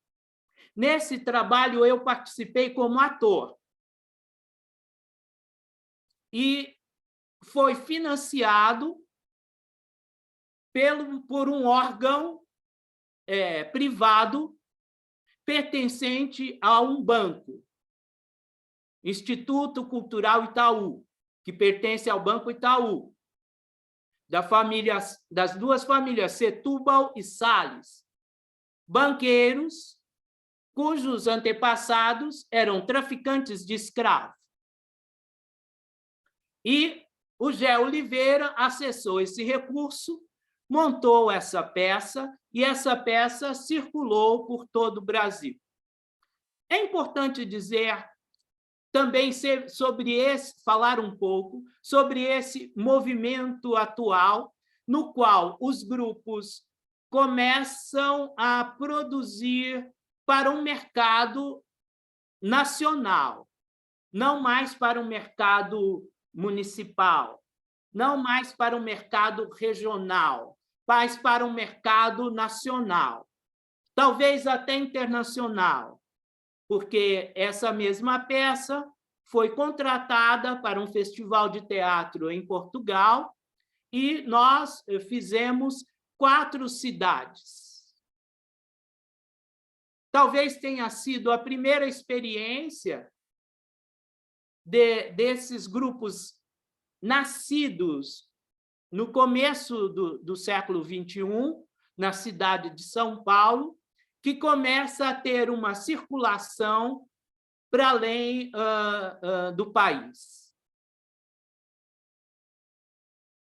S3: Nesse trabalho, eu participei como ator. E foi financiado por um órgão privado pertencente a um banco, Instituto Cultural Itaú, que pertence ao Banco Itaú, das 2 famílias, Setúbal e Salles, banqueiros cujos antepassados eram traficantes de escravos. E o Gé Oliveira acessou esse recurso, montou essa peça, e essa peça circulou por todo o Brasil. É importante dizer também falar um pouco sobre esse movimento atual, no qual os grupos começam a produzir para um mercado nacional, não mais para um mercado municipal, não mais para um mercado regional, mas para um mercado nacional, talvez até internacional, porque essa mesma peça foi contratada para um festival de teatro em Portugal e nós fizemos 4 cidades. Talvez tenha sido a primeira experiência desses grupos nascidos no começo do século XXI, na cidade de São Paulo, que começa a ter uma circulação para além do país.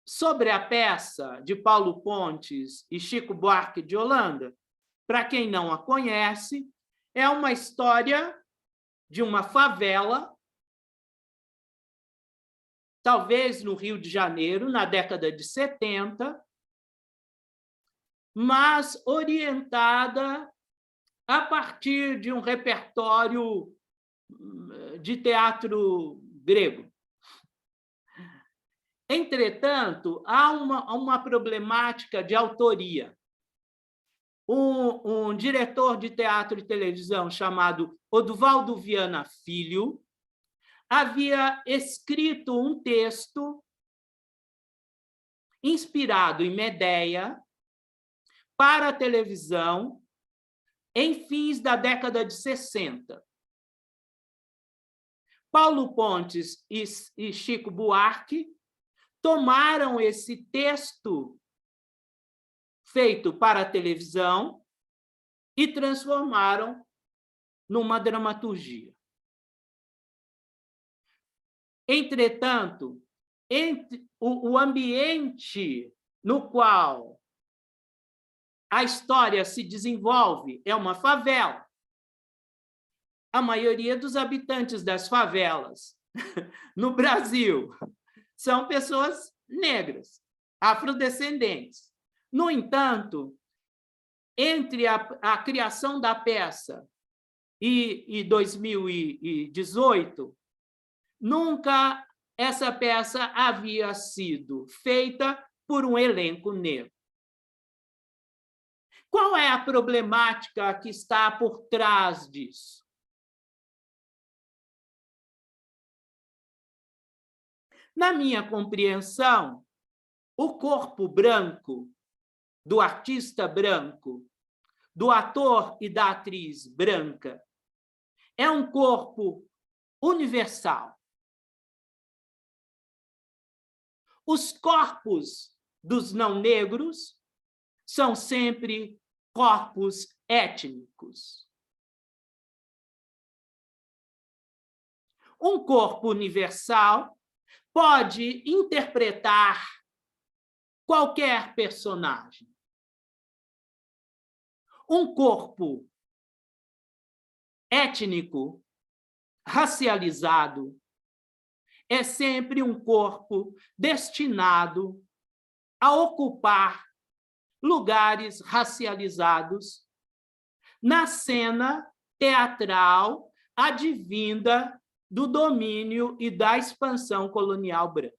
S3: Sobre a peça de Paulo Pontes e Chico Buarque de Holanda, para quem não a conhece, é uma história de uma favela, talvez no Rio de Janeiro, na década de 70, mas orientada a partir de um repertório de teatro grego. Entretanto, há uma problemática de autoria. Um diretor de teatro e televisão chamado Oduvaldo Viana Filho havia escrito um texto inspirado em Medéia para a televisão em fins da década de 60. Paulo Pontes e Chico Buarque tomaram esse texto feito para a televisão e transformaram numa dramaturgia. Entretanto, o ambiente no qual a história se desenvolve é uma favela. A maioria dos habitantes das favelas no Brasil são pessoas negras, afrodescendentes. No entanto, entre a criação da peça e 2018, nunca essa peça havia sido feita por um elenco negro. Qual é a problemática que está por trás disso? Na minha compreensão, o corpo branco do artista branco, do ator e da atriz branca, é um corpo universal. Os corpos dos não negros são sempre corpos étnicos. Um corpo universal pode interpretar qualquer personagem. Um corpo étnico, racializado, é sempre um corpo destinado a ocupar lugares racializados na cena teatral advinda do domínio e da expansão colonial branca.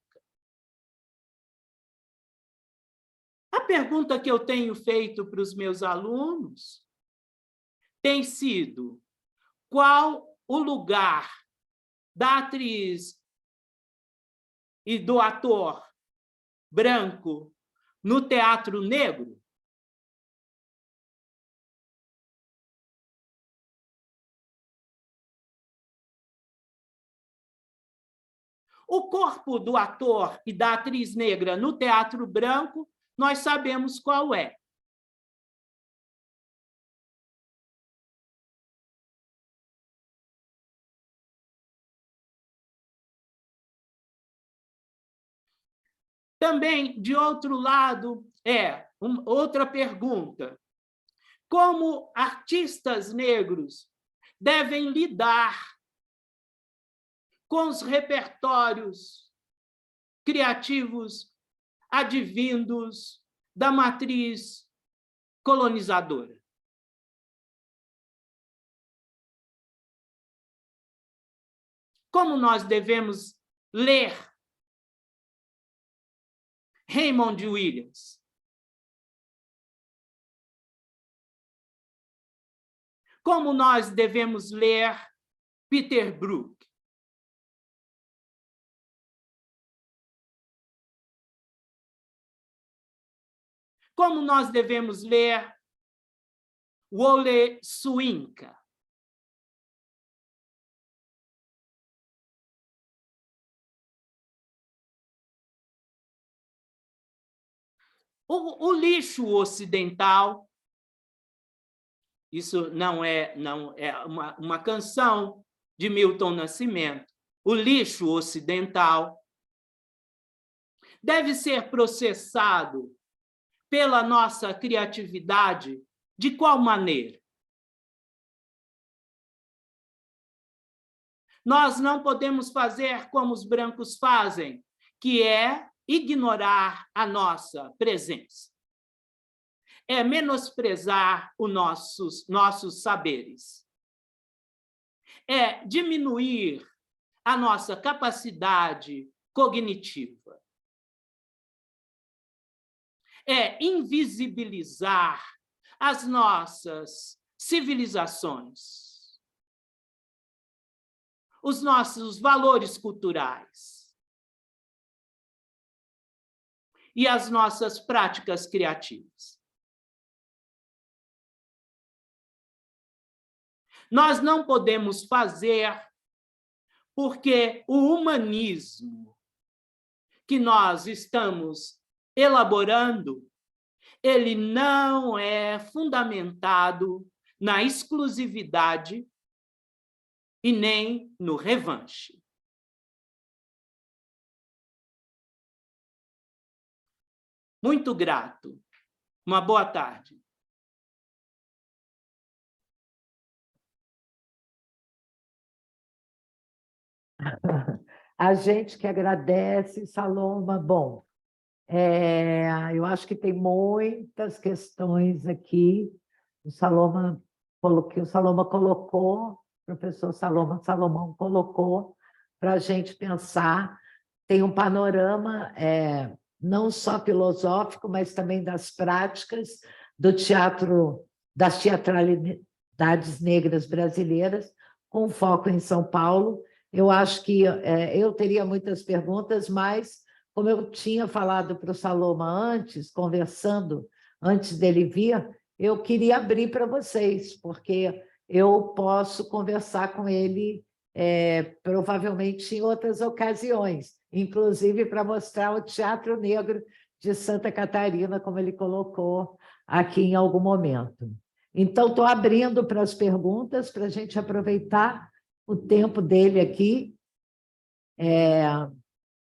S3: A pergunta que eu tenho feito para os meus alunos tem sido: qual o lugar da atriz e do ator branco no teatro negro? O corpo do ator e da atriz negra no teatro branco, nós sabemos qual é. Também, de outro lado, outra pergunta: como artistas negros devem lidar com os repertórios criativos advindos da matriz colonizadora? Como nós devemos ler Raymond Williams? Como nós devemos ler Peter Brook? Como nós devemos ler Wole Soyinka? O lixo ocidental, isso não é uma canção de Milton Nascimento. O lixo ocidental deve ser processado pela nossa criatividade de qual maneira? Nós não podemos fazer como os brancos fazem, que é ignorar a nossa presença. É menosprezar os nossos saberes. É diminuir a nossa capacidade cognitiva. É invisibilizar as nossas civilizações, os nossos valores culturais e as nossas práticas criativas. Nós não podemos fazer porque o humanismo que nós estamos elaborando ele não é fundamentado na exclusividade e nem no revanche. Muito grato. Uma boa tarde.
S2: A gente que agradece, Saloma. Bom, eu acho que tem muitas questões aqui. O Saloma colocou, o professor Salomão colocou para a gente pensar. Tem um panorama não só filosófico, mas também das práticas do teatro, das teatralidades negras brasileiras, com foco em São Paulo. Eu acho que eu teria muitas perguntas, mas, como eu tinha falado para o Saloma antes, conversando, antes dele vir, eu queria abrir para vocês, porque eu posso conversar com ele provavelmente em outras ocasiões, inclusive para mostrar o Teatro Negro de Santa Catarina, como ele colocou aqui em algum momento. Então, estou abrindo para as perguntas, para a gente aproveitar o tempo dele aqui.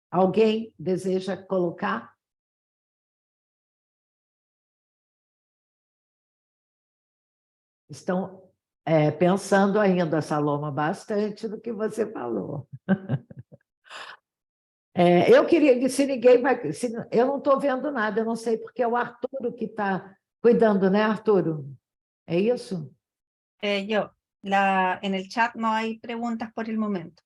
S2: Alguém deseja colocar? Estão pensando ainda, Saloma, bastante no que você falou. Eu queria, se ninguém vai... eu não estou vendo nada, eu não sei, porque é o Arturo que está cuidando, né, Arturo? É isso?
S1: En el chat no hay preguntas por el momento.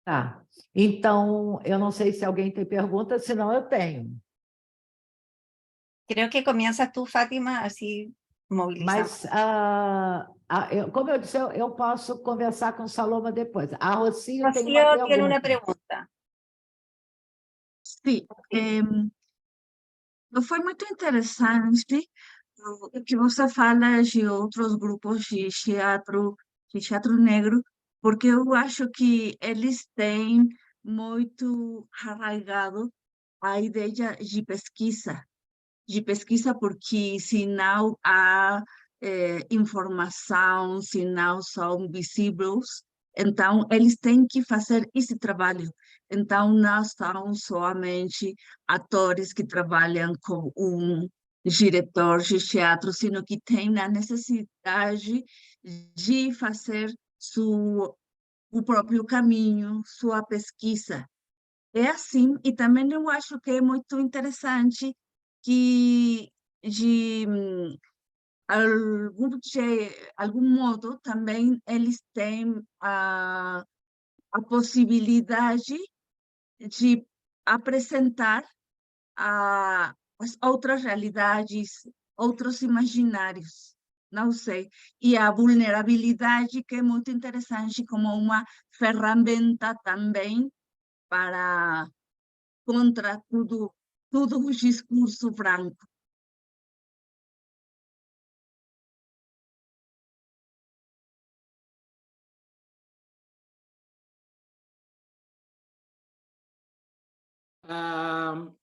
S2: Tá. Então, eu não sei se alguém tem pergunta, senão eu tenho.
S1: Creo que comienzas tú, Fátima, así movilizamos.
S2: Mas, como eu disse, eu posso conversar com Saloma depois. A Rocio tem uma
S1: Rocío tiene una
S2: pergunta.
S1: pregunta.
S4: Sim, foi muito interessante o que você fala de outros grupos de teatro negro, porque eu acho que eles têm muito arraigado a ideia de pesquisa, porque se não há informação, se não são visíveis, então eles têm que fazer esse trabalho. Então, não são somente atores que trabalham com um diretor de teatro, sino que têm a necessidade de fazer o próprio caminho, sua pesquisa. É assim, e também eu acho que é muito interessante que, de algum modo, também eles têm a possibilidade de apresentar as outras realidades, outros imaginários, não sei. E a vulnerabilidade, que é muito interessante, como uma ferramenta também para contra todo o discurso branco.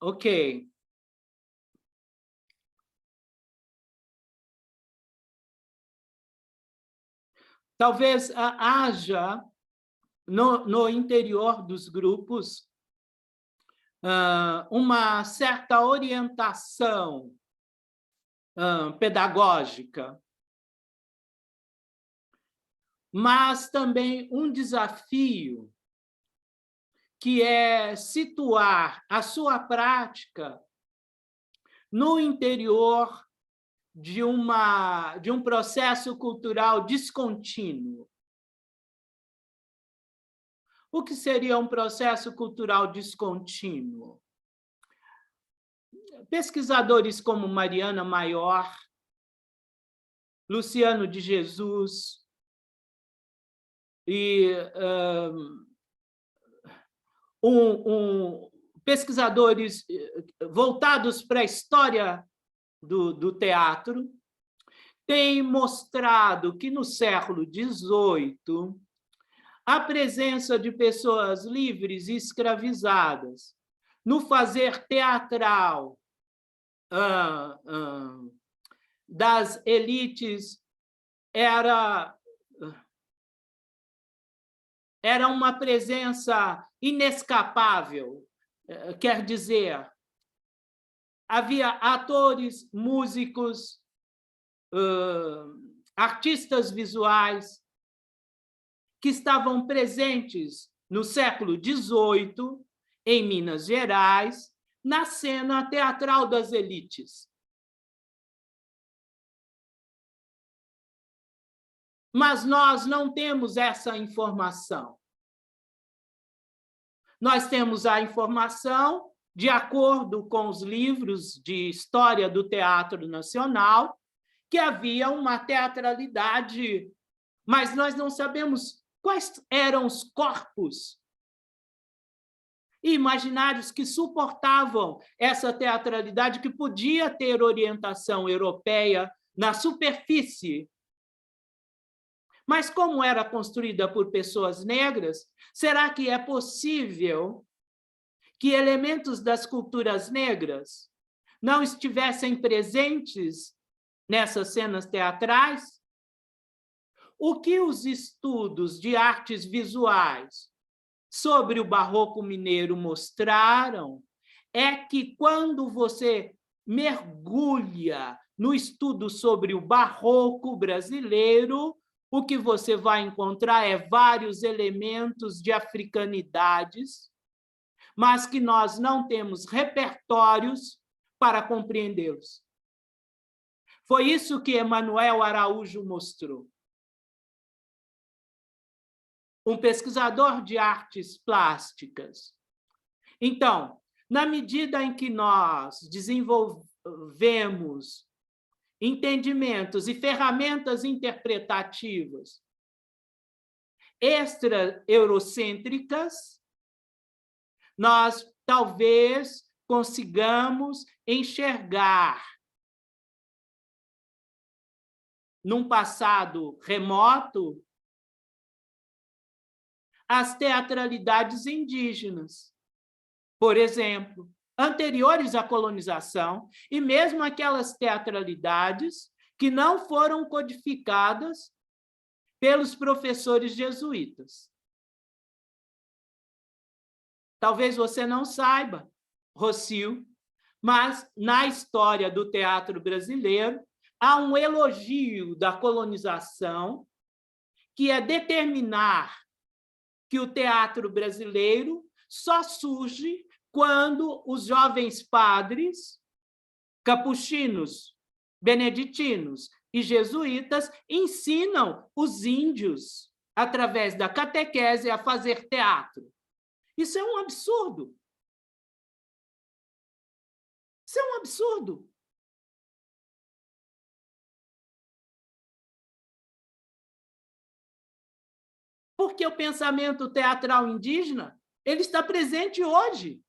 S3: Ok. Talvez haja, no interior dos grupos, uma certa orientação pedagógica, mas também um desafio, que é situar a sua prática no interior de um processo cultural descontínuo. O que seria um processo cultural descontínuo? Pesquisadores como Mariana Maior, Luciano de Jesus e pesquisadores voltados para a história do teatro, têm mostrado que no século XVIII a presença de pessoas livres e escravizadas no fazer teatral das elites era uma presença inescapável, quer dizer, havia atores, músicos, artistas visuais que estavam presentes no século XVIII, em Minas Gerais, na cena teatral das elites. Mas nós não temos essa informação. Nós temos a informação, de acordo com os livros de história do Teatro Nacional, que havia uma teatralidade, mas nós não sabemos quais eram os corpos imaginários que suportavam essa teatralidade, que podia ter orientação europeia na superfície. Mas como era construída por pessoas negras, será que é possível que elementos das culturas negras não estivessem presentes nessas cenas teatrais? O que os estudos de artes visuais sobre o Barroco mineiro mostraram é que, quando você mergulha no estudo sobre o Barroco brasileiro, o que você vai encontrar é vários elementos de africanidades, mas que nós não temos repertórios para compreendê-los. Foi isso que Emanuel Araújo mostrou. Um pesquisador de artes plásticas. Então, na medida em que nós desenvolvemos entendimentos e ferramentas interpretativas extra-eurocêntricas, nós talvez consigamos enxergar, num passado remoto, as teatralidades indígenas, por exemplo, anteriores à colonização, e mesmo aquelas teatralidades que não foram codificadas pelos professores jesuítas. Talvez você não saiba, Rocio, mas na história do teatro brasileiro há um elogio da colonização, que é determinar que o teatro brasileiro só surge quando os jovens padres, capuchinos, beneditinos e jesuítas ensinam os índios, através da catequese, a fazer teatro. Isso é um absurdo. Isso é um absurdo. Porque o pensamento teatral indígena, ele está presente hoje.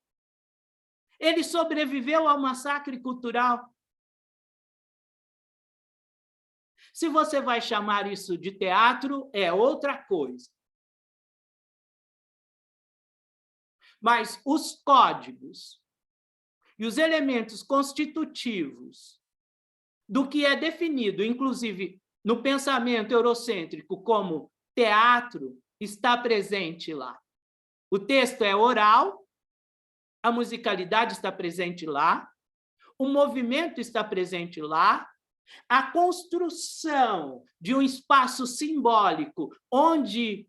S3: Ele sobreviveu ao massacre cultural. Se você vai chamar isso de teatro, é outra coisa. Mas os códigos e os elementos constitutivos do que é definido, inclusive no pensamento eurocêntrico, como teatro, está presente lá. O texto é oral, a musicalidade está presente lá, o movimento está presente lá, a construção de um espaço simbólico onde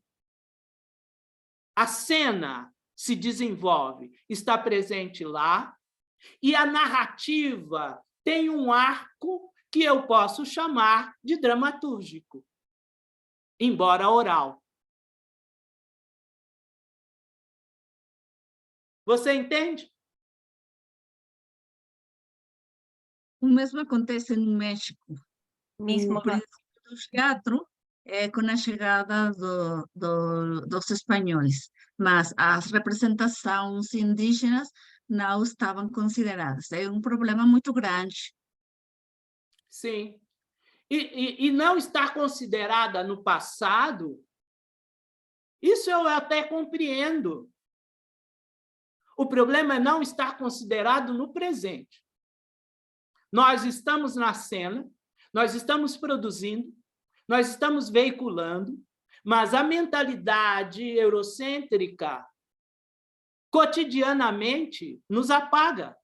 S3: a cena se desenvolve está presente lá, e a narrativa tem um arco que eu posso chamar de dramatúrgico, embora oral. Você entende?
S4: O mesmo acontece no México.
S1: Mismo.
S4: O princípio do teatro é com a chegada dos espanhóis, mas as representações indígenas não estavam consideradas. É um problema muito grande.
S3: Sim. E não estar considerada no passado, isso eu até compreendo. O problema é não estar considerado no presente. Nós estamos na cena, nós estamos produzindo, nós estamos veiculando, mas a mentalidade eurocêntrica cotidianamente nos apaga,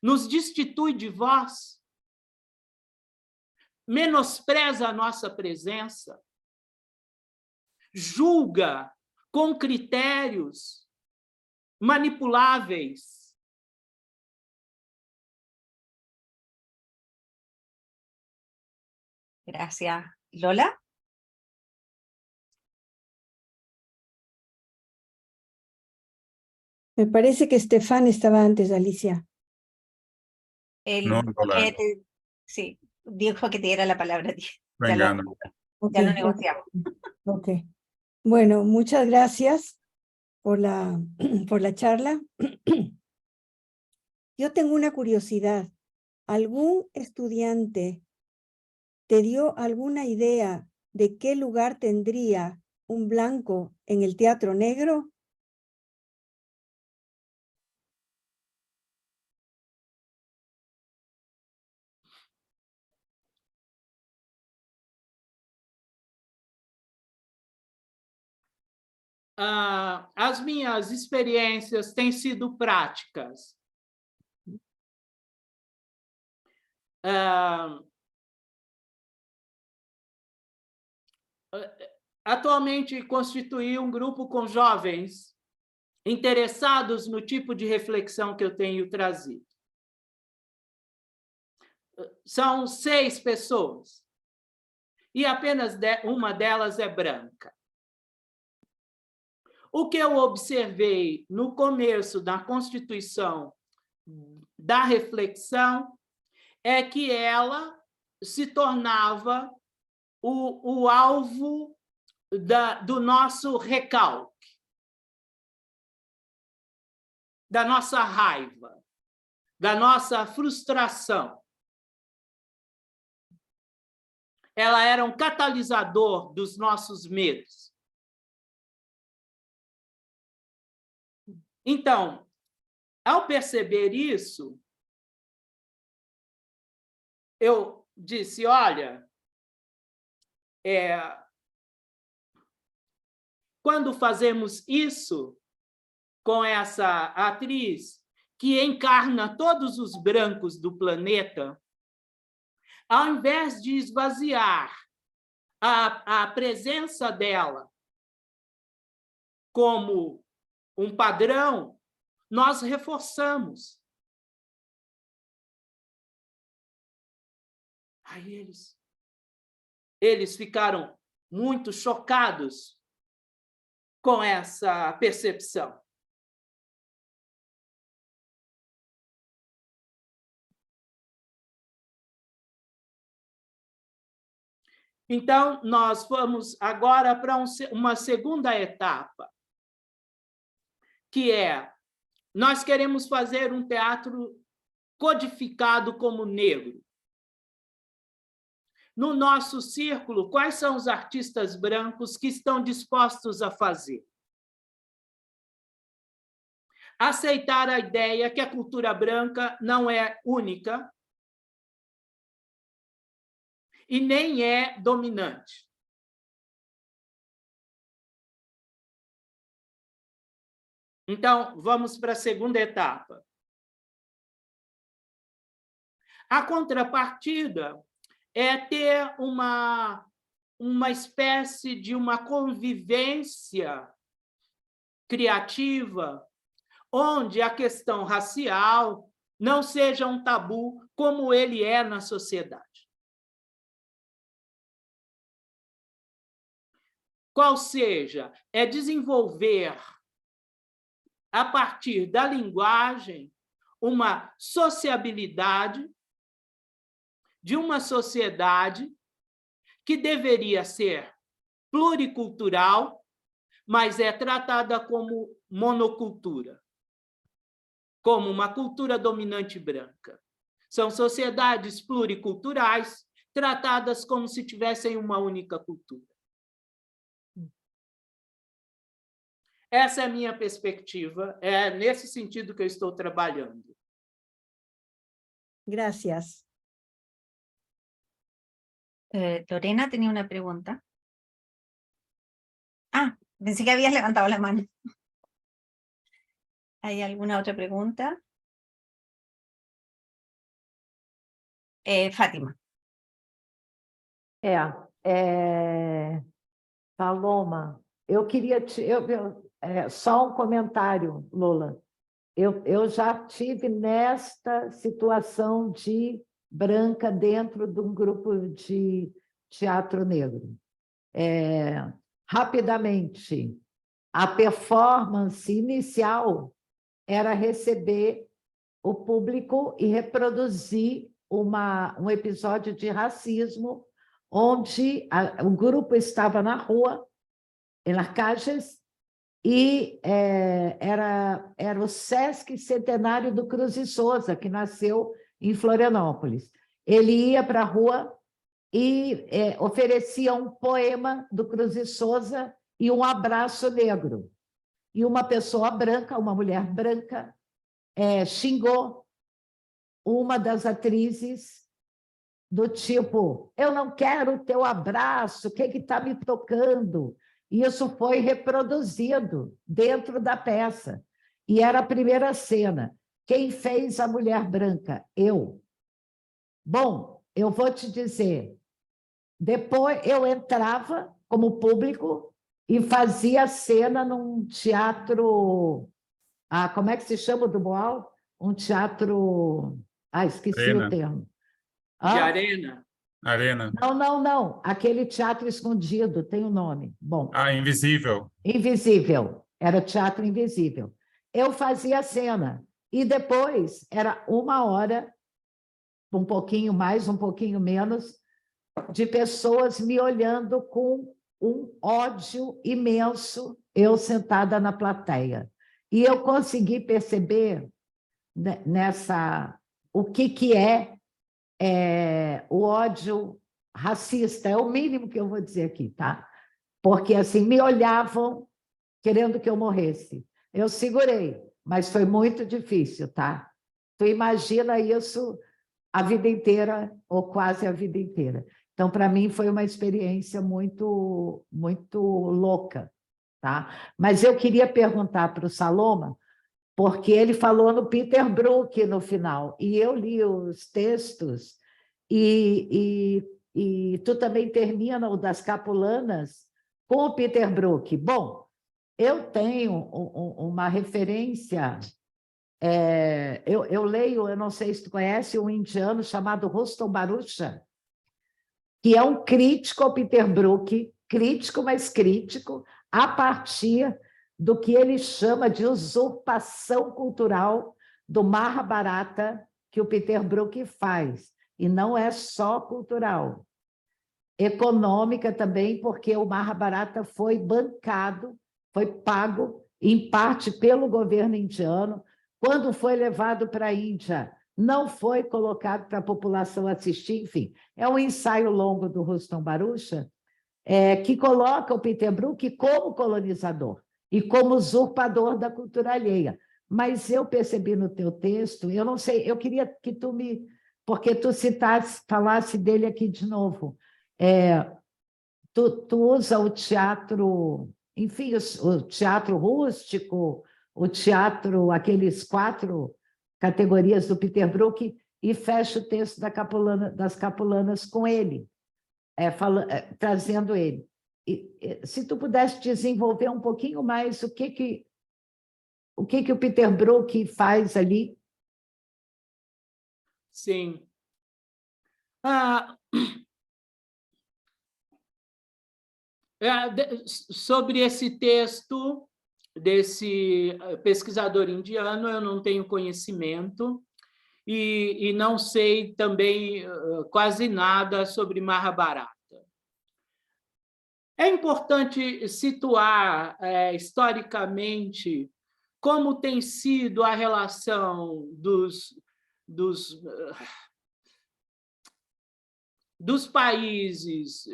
S3: nos destitui de voz, menospreza a nossa presença, julga com critérios manipuláveis.
S1: Gracias. Lola.
S5: Me parece que Estefan estaba antes, Alicia.
S6: No, Lola.
S1: Sí, dijo que te diera la palabra a ti.
S6: Venga, no.
S1: Ya lo
S5: Ok,
S1: negociamos.
S5: ok. Bueno, muchas gracias por la charla. Yo tengo una curiosidad. ¿Algún estudiante te dio alguna idea de qué lugar tendría un blanco en el teatro negro?
S3: As minhas experiências têm sido práticas. Atualmente, constituí um grupo com jovens interessados no tipo de reflexão que eu tenho trazido. São 6 pessoas, e apenas uma delas é branca. O que eu observei no começo da constituição da reflexão é que ela se tornava o alvo do nosso recalque, da nossa raiva, da nossa frustração. Ela era um catalisador dos nossos medos. Então, ao perceber isso, eu disse, olha, quando fazemos isso com essa atriz que encarna todos os brancos do planeta, ao invés de esvaziar a presença dela como um padrão, nós reforçamos. Aí eles ficaram muito chocados com essa percepção. Então, nós vamos agora para uma segunda etapa, que é, nós queremos fazer um teatro codificado como negro. No nosso círculo, quais são os artistas brancos que estão dispostos a fazer? Aceitar a ideia que a cultura branca não é única e nem é dominante. Então, vamos para a segunda etapa. A contrapartida é ter uma espécie de uma convivência criativa, onde a questão racial não seja um tabu como ele é na sociedade. Qual seja, é desenvolver, a partir da linguagem, uma sociabilidade de uma sociedade que deveria ser pluricultural, mas é tratada como monocultura, como uma cultura dominante branca. São sociedades pluriculturais tratadas como se tivessem uma única cultura. Essa é a minha perspectiva, é nesse sentido que eu estou trabalhando.
S5: Gracias.
S1: Lorena tenía una pregunta. Ah, pensé que habías levantado la mano. ¿Hay alguna otra pregunta? Fátima.
S2: Paloma, eu queria só um comentário, Lola. Eu já tive nesta situação de branca dentro de um grupo de teatro negro. Rapidamente, a performance inicial era receber o público e reproduzir um episódio de racismo, onde o grupo estava na rua, em las calles, e era o Sesc Centenário do Cruz e Souza, que nasceu em Florianópolis. Ele ia para a rua e oferecia um poema do Cruz e Souza e um abraço negro. E uma pessoa branca, uma mulher branca, xingou uma das atrizes do tipo, eu não quero o teu abraço, o que está me tocando? E isso foi reproduzido dentro da peça. E era a primeira cena. Quem fez a mulher branca? Eu. Bom, eu vou te dizer, depois eu entrava como público e fazia a cena num teatro... como é que se chama do Boal? Um teatro... esqueci
S6: Arena.
S2: o termo.
S3: De arena.
S6: Arena.
S2: Não. Aquele teatro escondido, tem um nome. Bom.
S6: Invisível.
S2: Invisível. Era teatro invisível. Eu fazia a cena. E depois era 1 hora, um pouquinho mais, um pouquinho menos, de pessoas me olhando com um ódio imenso, eu sentada na plateia. E eu consegui perceber o que é o ódio racista, é o mínimo que eu vou dizer aqui, tá? Porque, assim, me olhavam querendo que eu morresse. Eu segurei, mas foi muito difícil, tá? Tu imagina isso a vida inteira, ou quase a vida inteira. Então, para mim, foi uma experiência muito, muito louca, tá? Mas eu queria perguntar para o Saloma, porque ele falou no Peter Brook no final, e eu li os textos, e tu também termina o das Capulanas com o Peter Brook. Bom, eu tenho uma referência, eu leio, eu não sei se tu conhece, um indiano chamado Rustom Barusha, que é um crítico ao Peter Brook, crítico, mas crítico, a partir do que ele chama de usurpação cultural do Mahabharata que o Peter Brook faz. E não é só cultural. Econômica também, porque o Mahabharata foi bancado, foi pago, em parte, pelo governo indiano. Quando foi levado para a Índia, não foi colocado para a população assistir, enfim. É um ensaio longo do Rustom Barusha, que coloca o Peter Brook como colonizador e como usurpador da cultura alheia. Mas eu percebi no teu texto, eu não sei, eu queria que tu me... Porque tu falasse dele aqui de novo. Tu usa o teatro, enfim, o teatro rústico, o teatro, aqueles 4 categorias do Peter Brook, e fecha o texto das Capulanas com ele, trazendo ele. Se tu pudesse desenvolver um pouquinho mais o que o Peter Brook faz ali.
S3: Sim. Sobre esse texto desse pesquisador indiano, eu não tenho conhecimento e não sei também quase nada sobre Mahabharata. É importante situar historicamente como tem sido a relação dos países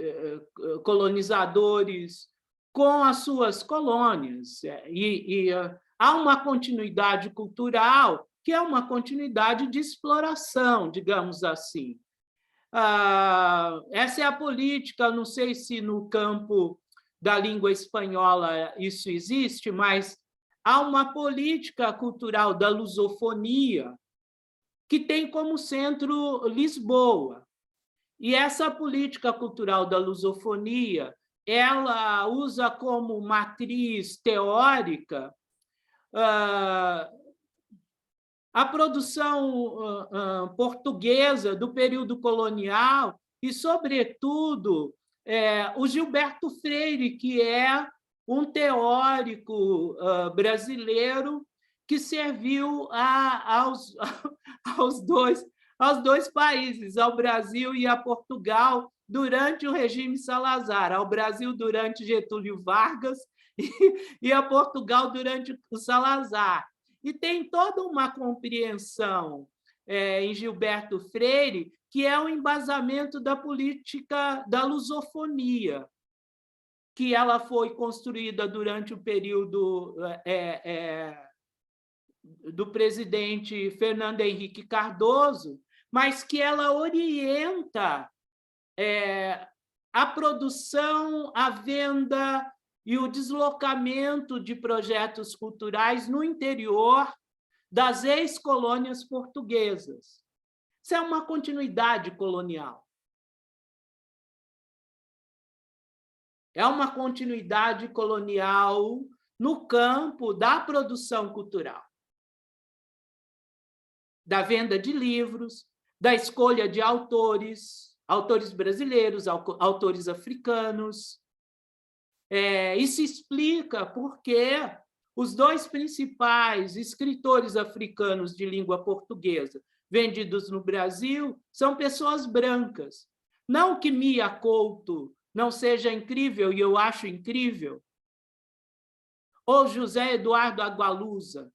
S3: colonizadores com as suas colônias. E há uma continuidade cultural que é uma continuidade de exploração, digamos assim. Essa é a política, não sei se no campo da língua espanhola isso existe, mas há uma política cultural da lusofonia que tem como centro Lisboa. E essa política cultural da lusofonia, ela usa como matriz teórica a produção portuguesa do período colonial e, sobretudo, o Gilberto Freire, que é um teórico brasileiro que serviu aos dois países, ao Brasil e a Portugal, durante o regime Salazar, ao Brasil durante Getúlio Vargas e a Portugal durante o Salazar. E tem toda uma compreensão em Gilberto Freire, que é o embasamento da política da lusofonia, que ela foi construída durante o período do presidente Fernando Henrique Cardoso, mas que ela orienta a produção, a venda e o deslocamento de projetos culturais no interior das ex-colônias portuguesas. Isso é uma continuidade colonial. É uma continuidade colonial no campo da produção cultural, da venda de livros, da escolha de autores brasileiros, autores africanos. Isso explica por que os dois principais escritores africanos de língua portuguesa vendidos no Brasil são pessoas brancas. Não que Mia Couto não seja incrível, e eu acho incrível, ou José Eduardo Agualusa,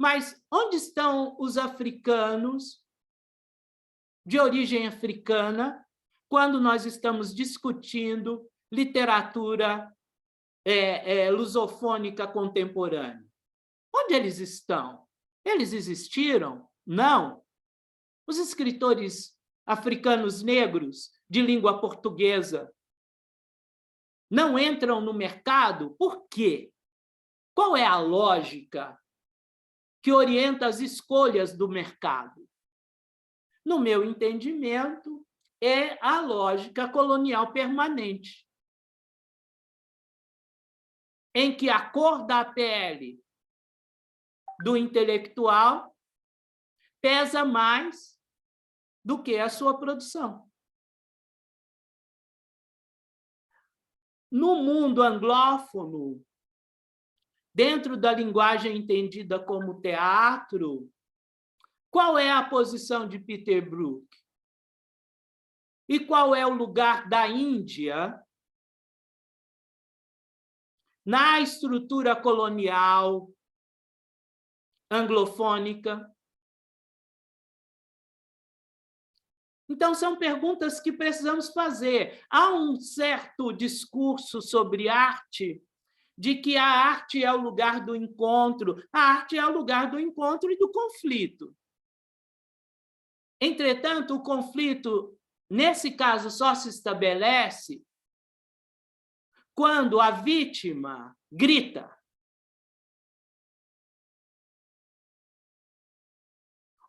S3: mas onde estão os africanos de origem africana quando nós estamos discutindo literatura lusofônica contemporânea? Onde eles estão? Eles existiram? Não. Os escritores africanos negros de língua portuguesa não entram no mercado? Por quê? Qual é a lógica que orienta as escolhas do mercado? No meu entendimento, é a lógica colonial permanente, em que a cor da pele do intelectual pesa mais do que a sua produção. No mundo anglófono, dentro da linguagem entendida como teatro, qual é a posição de Peter Brook? E qual é o lugar da Índia na estrutura colonial anglofônica? Então, são perguntas que precisamos fazer. Há um certo discurso sobre arte, de que a arte é o lugar do encontro. A arte é o lugar do encontro e do conflito. Entretanto, o conflito, nesse caso, só se estabelece quando a vítima grita.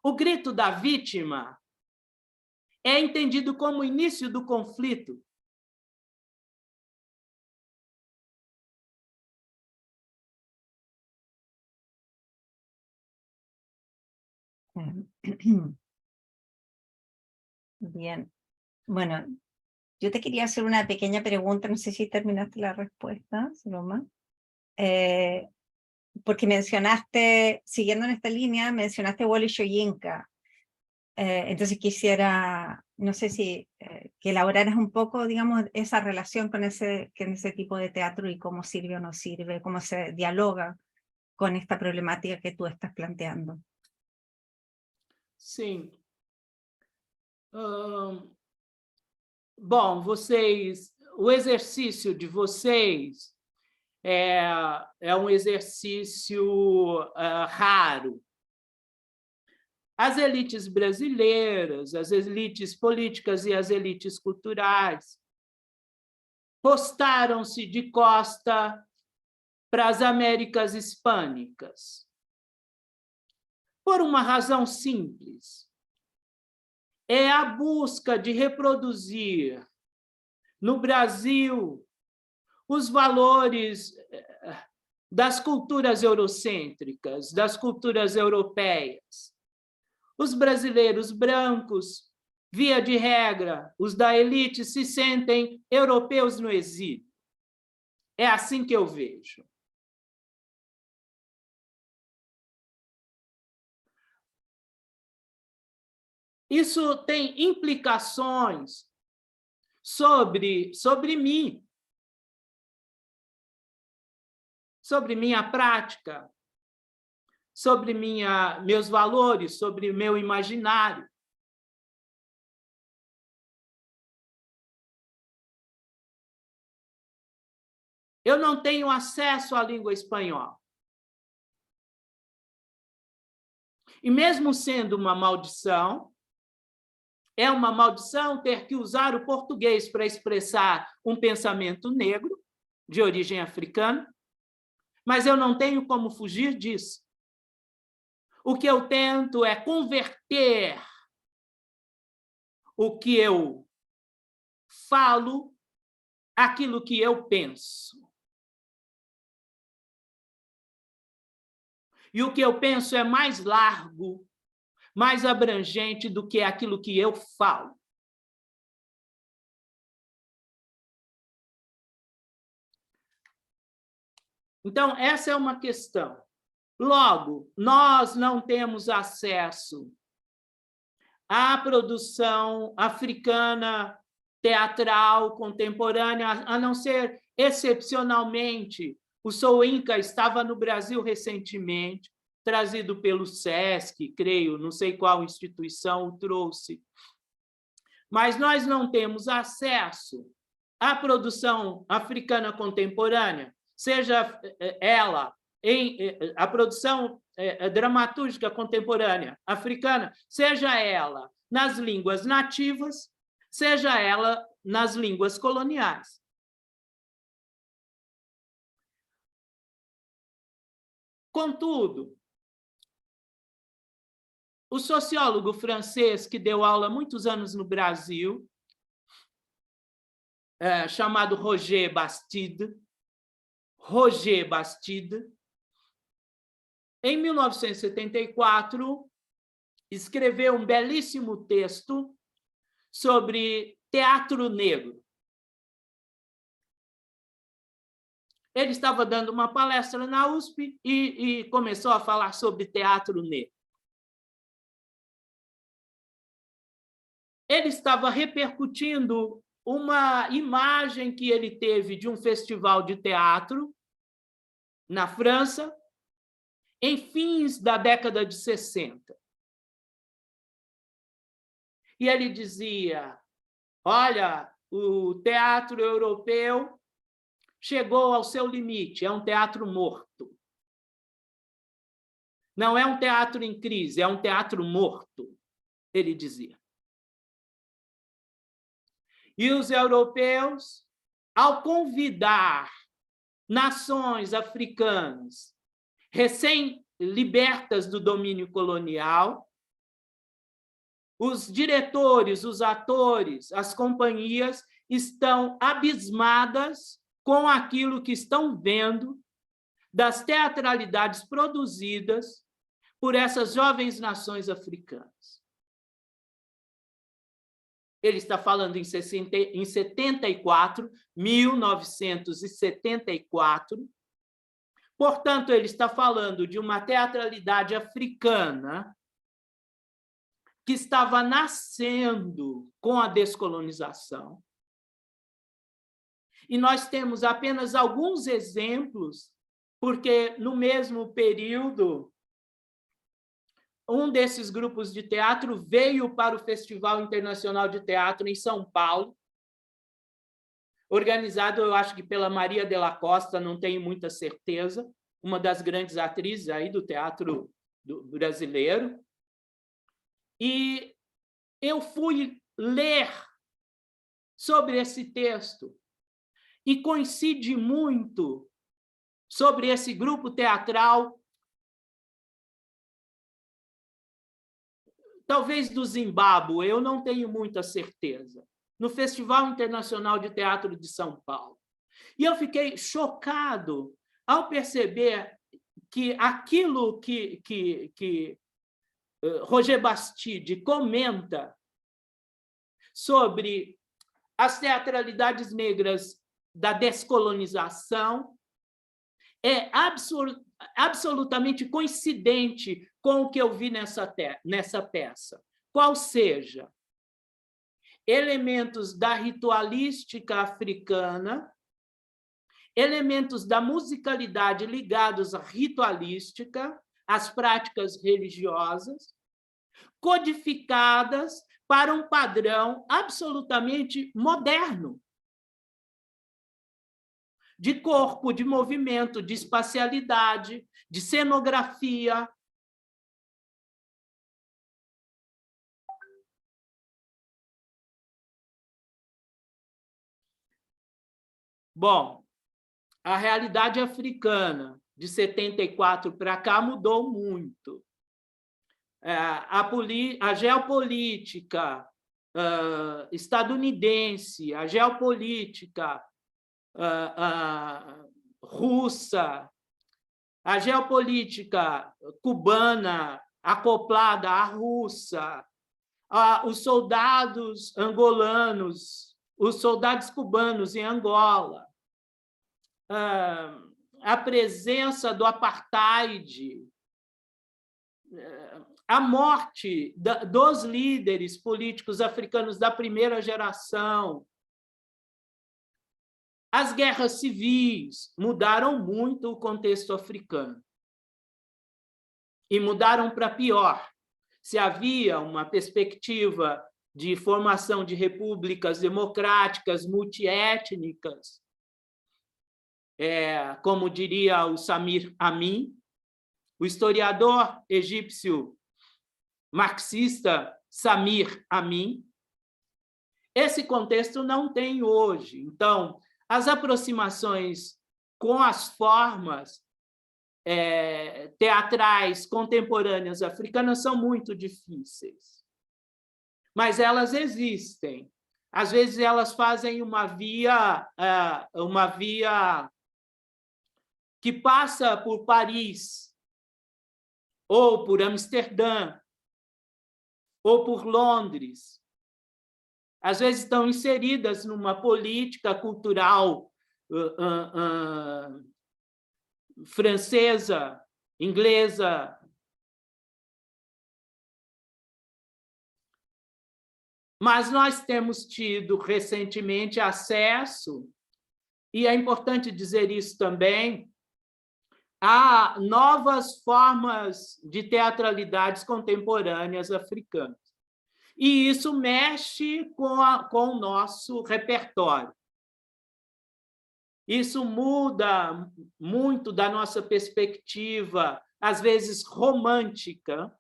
S3: O grito da vítima é entendido como o início do conflito.
S1: Bien. Bueno, yo te quería hacer una pequeña pregunta, no sé si terminaste la respuesta, Saloma. Porque mencionaste, siguiendo en esta línea, mencionaste Wole Soyinka. Entonces quisiera, no sé si que elaboraras un poco, digamos, esa relación con ese tipo de teatro y cómo sirve o no sirve, cómo se dialoga con esta problemática que tú estás planteando.
S3: Sim. Bom, o exercício de vocês é um exercício raro, as elites brasileiras, as elites políticas e as elites culturais postaram-se de costa para as Américas hispânicas, por uma razão simples. É a busca de reproduzir no Brasil os valores das culturas eurocêntricas, das culturas europeias. Os brasileiros brancos, via de regra, os da elite, se sentem europeus no exílio. É assim que eu vejo. Isso tem implicações sobre mim, sobre minha prática, sobre meus valores, sobre meu imaginário. Eu não tenho acesso à língua espanhola. E mesmo sendo uma maldição, é uma maldição ter que usar o português para expressar um pensamento negro, de origem africana, mas eu não tenho como fugir disso. O que eu tento é converter o que eu falo àquilo que eu penso. E o que eu penso é mais largo, mais abrangente do que aquilo que eu falo. Então, essa é uma questão. Logo, nós não temos acesso à produção africana teatral contemporânea, a não ser, excepcionalmente, o Soinka estava no Brasil recentemente, trazido pelo SESC, creio, não sei qual instituição o trouxe. Mas nós não temos acesso à produção africana contemporânea, seja ela a produção dramatúrgica contemporânea africana, seja ela nas línguas nativas, seja ela nas línguas coloniais. Contudo, o sociólogo francês que deu aula há muitos anos no Brasil, chamado Roger Bastide, em 1974, escreveu um belíssimo texto sobre teatro negro. Ele estava dando uma palestra na USP e começou a falar sobre teatro negro. Ele estava repercutindo uma imagem que ele teve de um festival de teatro na França, em fins da década de 60. E ele dizia, olha, o teatro europeu chegou ao seu limite, é um teatro morto. Não é um teatro em crise, é um teatro morto, ele dizia. E os europeus, ao convidar nações africanas recém-libertas do domínio colonial, os diretores, os atores, as companhias estão abismadas com aquilo que estão vendo das teatralidades produzidas por essas jovens nações africanas. Ele está falando em 74, 1974. Portanto, ele está falando de uma teatralidade africana que estava nascendo com a descolonização. E nós temos apenas alguns exemplos, porque no mesmo período, um desses grupos de teatro veio para o Festival Internacional de Teatro em São Paulo, organizado, eu acho que pela Maria de la Costa, não tenho muita certeza, uma das grandes atrizes aí do teatro brasileiro. E eu fui ler sobre esse texto e coincide muito sobre esse grupo teatral, talvez do Zimbábue, eu não tenho muita certeza, no Festival Internacional de Teatro de São Paulo. E eu fiquei chocado ao perceber que aquilo que Roger Bastide comenta sobre as teatralidades negras da descolonização é absolutamente coincidente com o que eu vi nessa peça. Qual seja, elementos da ritualística africana, elementos da musicalidade ligados à ritualística, às práticas religiosas, codificadas para um padrão absolutamente moderno de corpo, de movimento, de espacialidade, de cenografia. Bom, a realidade africana de 74 para cá mudou muito. A geopolítica estadunidense, a geopolítica russa, a geopolítica cubana acoplada à russa, os soldados angolanos, os soldados cubanos em Angola, a presença do apartheid, a morte dos líderes políticos africanos da primeira geração, as guerras civis mudaram muito o contexto africano. E mudaram para pior. Se havia uma perspectiva de formação de repúblicas democráticas, multiétnicas, como diria o Samir Amin, o historiador egípcio marxista Samir Amin, esse contexto não tem hoje. Então, as aproximações com as formas teatrais contemporâneas africanas são muito difíceis, mas elas existem. Às vezes, elas fazem uma via que passa por Paris, ou por Amsterdã, ou por Londres. Às vezes estão inseridas numa política cultural francesa, inglesa. Mas nós temos tido recentemente acesso, e é importante dizer isso também, a novas formas de teatralidades contemporâneas africanas. E isso mexe com o nosso repertório. Isso muda muito da nossa perspectiva, às vezes romântica.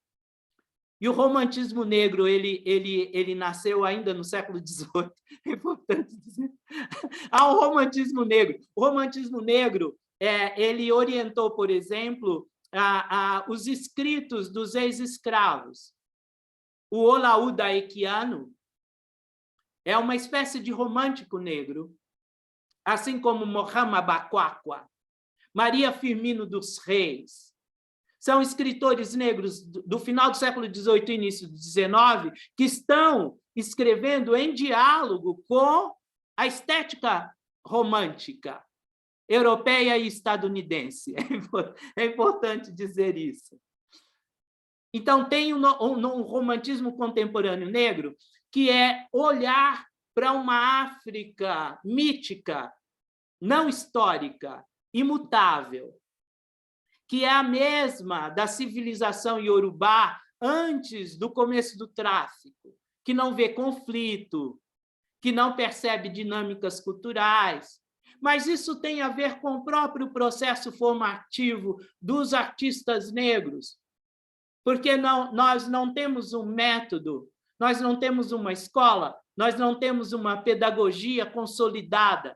S3: E o romantismo negro ele nasceu ainda no século XVIII, é importante dizer. Há um romantismo negro. O romantismo negro ele orientou, por exemplo, os escritos dos ex-escravos. O Olaúda Equiano é uma espécie de romântico negro, assim como Mohamed Bakwakwa, Maria Firmino dos Reis. São escritores negros do final do século XVIII e início do XIX que estão escrevendo em diálogo com a estética romântica europeia e estadunidense. É importante dizer isso. Então, tem um romantismo contemporâneo negro que é olhar para uma África mítica, não histórica, imutável, que é a mesma da civilização iorubá antes do começo do tráfico, que não vê conflito, que não percebe dinâmicas culturais. Mas isso tem a ver com o próprio processo formativo dos artistas negros, Porque nós não temos um método, nós não temos uma escola, nós não temos uma pedagogia consolidada.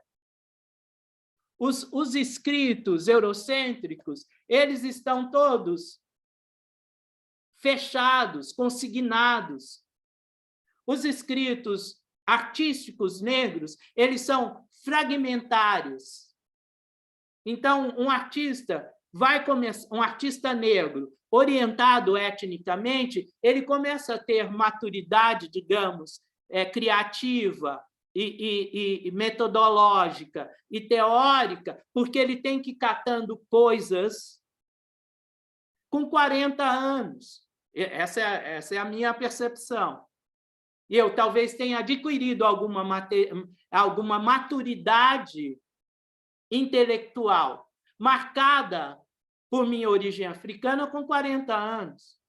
S3: Os escritos eurocêntricos, eles estão todos fechados, consignados. Os escritos artísticos negros, eles são fragmentários. Então, um artista negro, orientado etnicamente, ele começa a ter maturidade, digamos, criativa e metodológica e teórica, porque ele tem que ir catando coisas com 40 anos. Essa é a minha percepção. E eu talvez tenha adquirido alguma maturidade intelectual, marcada por minha origem africana com 40 anos.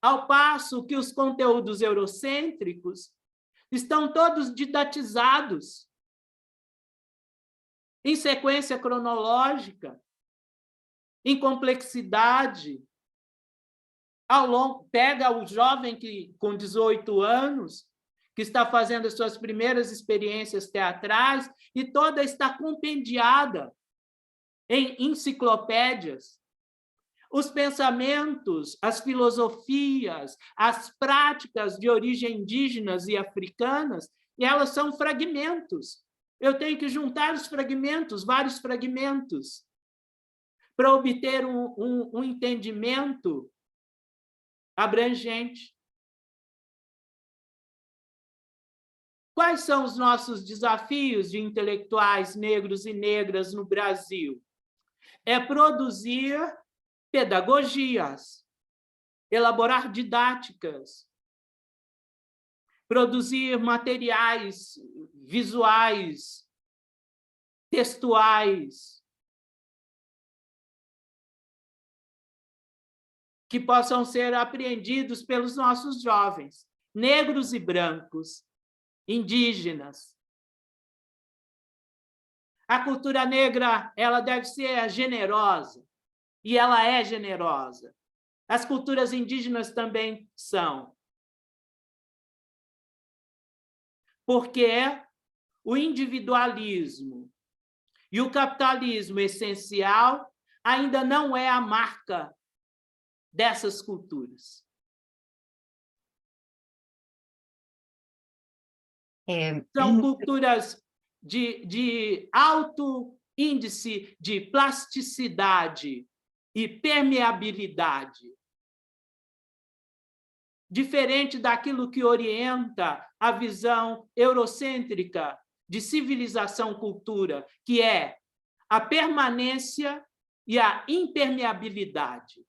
S3: Ao passo que os conteúdos eurocêntricos estão todos didatizados, em sequência cronológica, em complexidade. Pega o jovem com 18 anos, que está fazendo as suas primeiras experiências teatrais, e toda está compendiada em enciclopédias. Os pensamentos, as filosofias, as práticas de origem indígenas e africanas, elas são fragmentos. Eu tenho que juntar os fragmentos, vários fragmentos, para obter um entendimento abrangente. Quais são os nossos desafios de intelectuais negros e negras no Brasil? É produzir pedagogias, elaborar didáticas, produzir materiais visuais, textuais, que possam ser apreendidos pelos nossos jovens, negros e brancos, indígenas. A cultura negra, ela deve ser generosa, e ela é generosa. As culturas indígenas também são. Porque o individualismo e o capitalismo essencial ainda não é a marca dessas culturas. São culturas de alto índice de plasticidade e permeabilidade, diferente daquilo que orienta a visão eurocêntrica de civilização-cultura, que é a permanência e a impermeabilidade.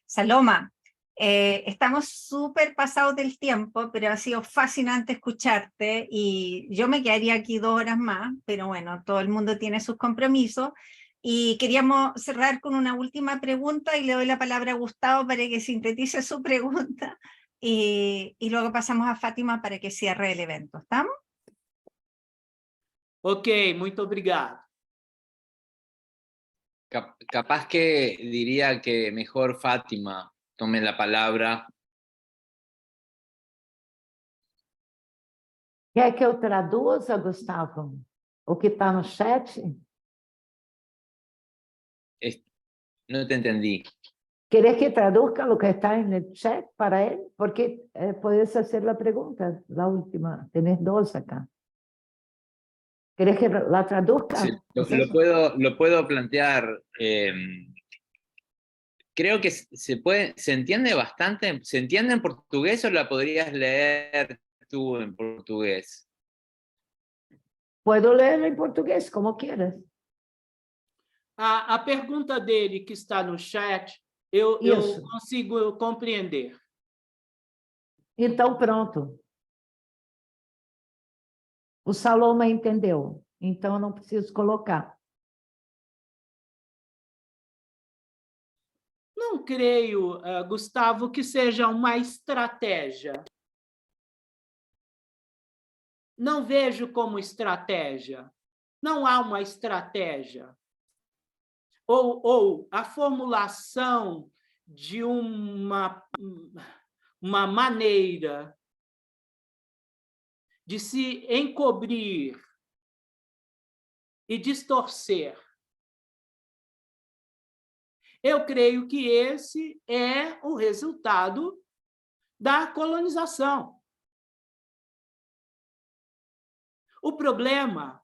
S1: Saloma, estamos súper pasados del tiempo, pero ha sido fascinante escucharte y yo me quedaría aquí 2 horas más, pero bueno, todo el mundo tiene sus compromisos y queríamos cerrar con una última pregunta y le doy la palabra a Gustavo para que sintetice su pregunta y luego pasamos a Fátima para que cierre el evento. ¿Estamos?
S3: Ok, muito obrigado.
S7: Capaz que diría que mejor Fátima tome la palabra.
S2: Quer que eu traduza, Gustavo, o que está no chat?
S7: No te entendí.
S2: ¿Querés que traduzca lo que está en el chat para él? Porque puedes hacer la pregunta, la última. Tenés 2 acá. ¿Querés que la traduzca?
S7: Sí, lo puedo plantear. Creo que se entiende bastante. ¿Se entiende en portugués o la podrías leer tú en portugués?
S2: Puedo leerlo en portugués, como quieras.
S3: A pergunta dele, que está no chat, eu consigo compreender.
S2: Então, pronto. O Saloma entendeu, então eu não preciso colocar.
S3: Não creio, Gustavo, que seja uma estratégia. Não vejo como estratégia. não há uma estratégia ou a formulação de uma maneira de se encobrir e distorcer. Eu creio que esse é o resultado da colonização. O problema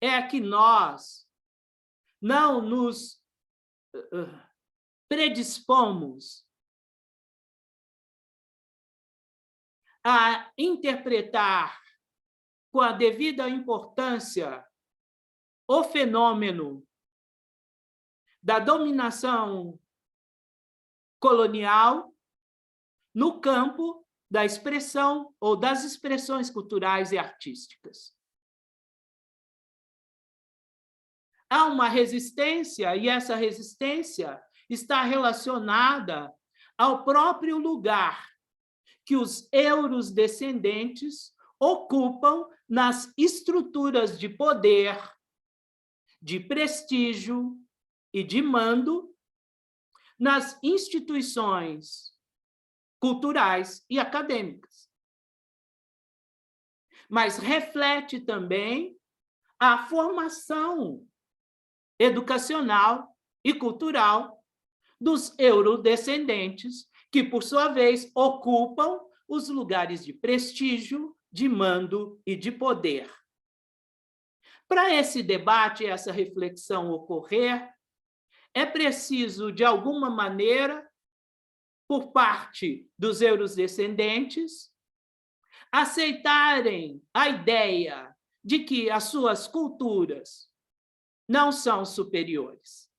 S3: é que nós não nos predispomos a interpretar com a devida importância o fenômeno da dominação colonial no campo da expressão ou das expressões culturais e artísticas. Há uma resistência, e essa resistência está relacionada ao próprio lugar que os eurodescendentes ocupam nas estruturas de poder, de prestígio e de mando nas instituições culturais e acadêmicas. Mas reflete também a formação educacional e cultural dos eurodescendentes, que, por sua vez, ocupam os lugares de prestígio, de mando e de poder. Para esse debate, essa reflexão ocorrer, é preciso, de alguma maneira, por parte dos eurodescendentes, aceitarem a ideia de que as suas culturas não são superiores.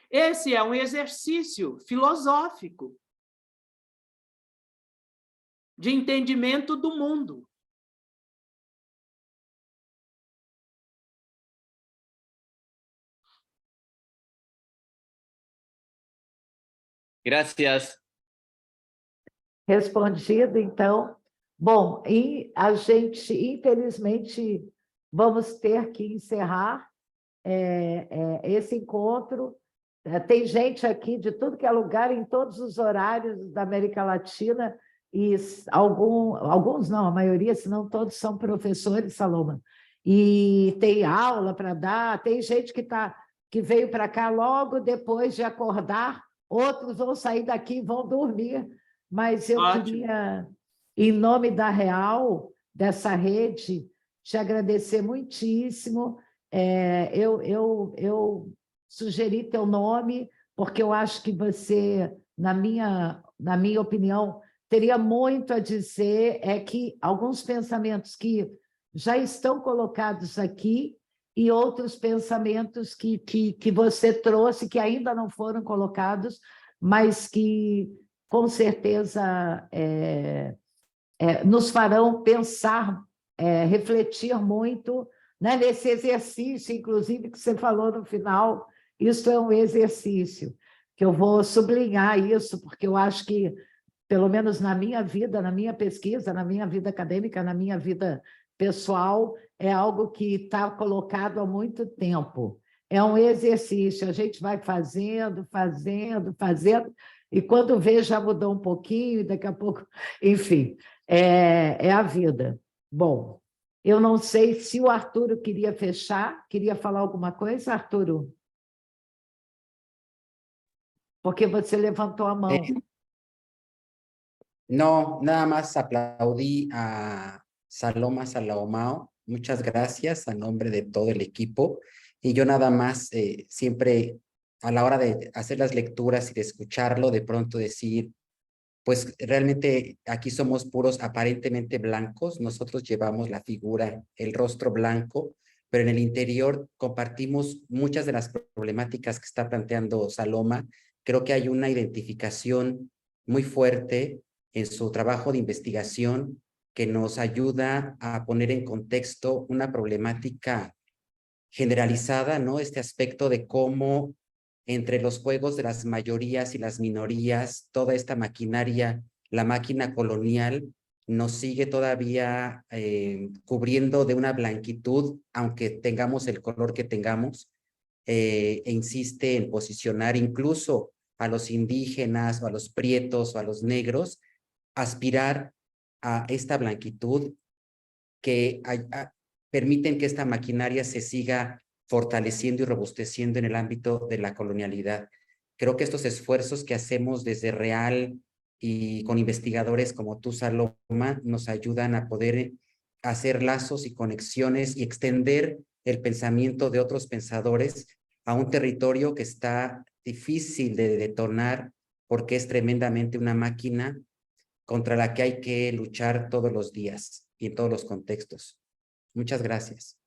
S3: Esse é um exercício filosófico de entendimento do mundo.
S7: Gracias.
S2: Respondido, então. Bom, e a gente, infelizmente, vamos ter que encerrar esse encontro. Tem gente aqui de tudo que é lugar, em todos os horários da América Latina, e alguns não, a maioria, se não todos, são professores, Saloma. E tem aula para dar, tem gente que veio para cá logo depois de acordar, outros vão sair daqui e vão dormir, mas eu queria, em nome da Real, dessa rede, te agradecer muitíssimo. Eu sugeri teu nome, porque eu acho que você, na minha opinião, teria muito a dizer, que alguns pensamentos que já estão colocados aqui e outros pensamentos que você trouxe, que ainda não foram colocados, mas que, com certeza, nos farão pensar, refletir muito, né, nesse exercício, inclusive, que você falou no final. Isso é um exercício que eu vou sublinhar isso, porque eu acho que, pelo menos na minha vida, na minha pesquisa, na minha vida acadêmica, na minha vida pessoal, é algo que está colocado há muito tempo. É um exercício, a gente vai fazendo, e quando vê, já mudou um pouquinho, e daqui a pouco... Enfim, é a vida. Bom, eu não sei se o Arturo queria fechar, queria falar alguma coisa, Arturo? Porque você levantou a mão.
S8: No, nada más aplaudí a Saloma Salaomao. Muchas gracias a nombre de todo el equipo. Y yo nada más siempre a la hora de hacer las lecturas y de escucharlo, de pronto decir, pues realmente aquí somos puros aparentemente blancos. Nosotros llevamos la figura, el rostro blanco, pero en el interior compartimos muchas de las problemáticas que está planteando Saloma. Creo que hay una identificación muy fuerte en su trabajo de investigación que nos ayuda a poner en contexto una problemática generalizada, ¿no? Este aspecto de cómo entre los juegos de las mayorías y las minorías, toda esta maquinaria, la máquina colonial, nos sigue todavía cubriendo de una blanquitud, aunque tengamos el color que tengamos, e insiste en posicionar incluso a los indígenas o a los prietos o a los negros, aspirar a esta blanquitud que permiten que esta maquinaria se siga fortaleciendo y robusteciendo en el ámbito de la colonialidad. Creo que estos esfuerzos que hacemos desde Real y con investigadores como tú, Saloma, nos ayudan a poder hacer lazos y conexiones y extender el pensamiento de otros pensadores a un territorio que está difícil de detonar porque es tremendamente una máquina contra la que hay que luchar todos los días y en todos los contextos. Muchas gracias.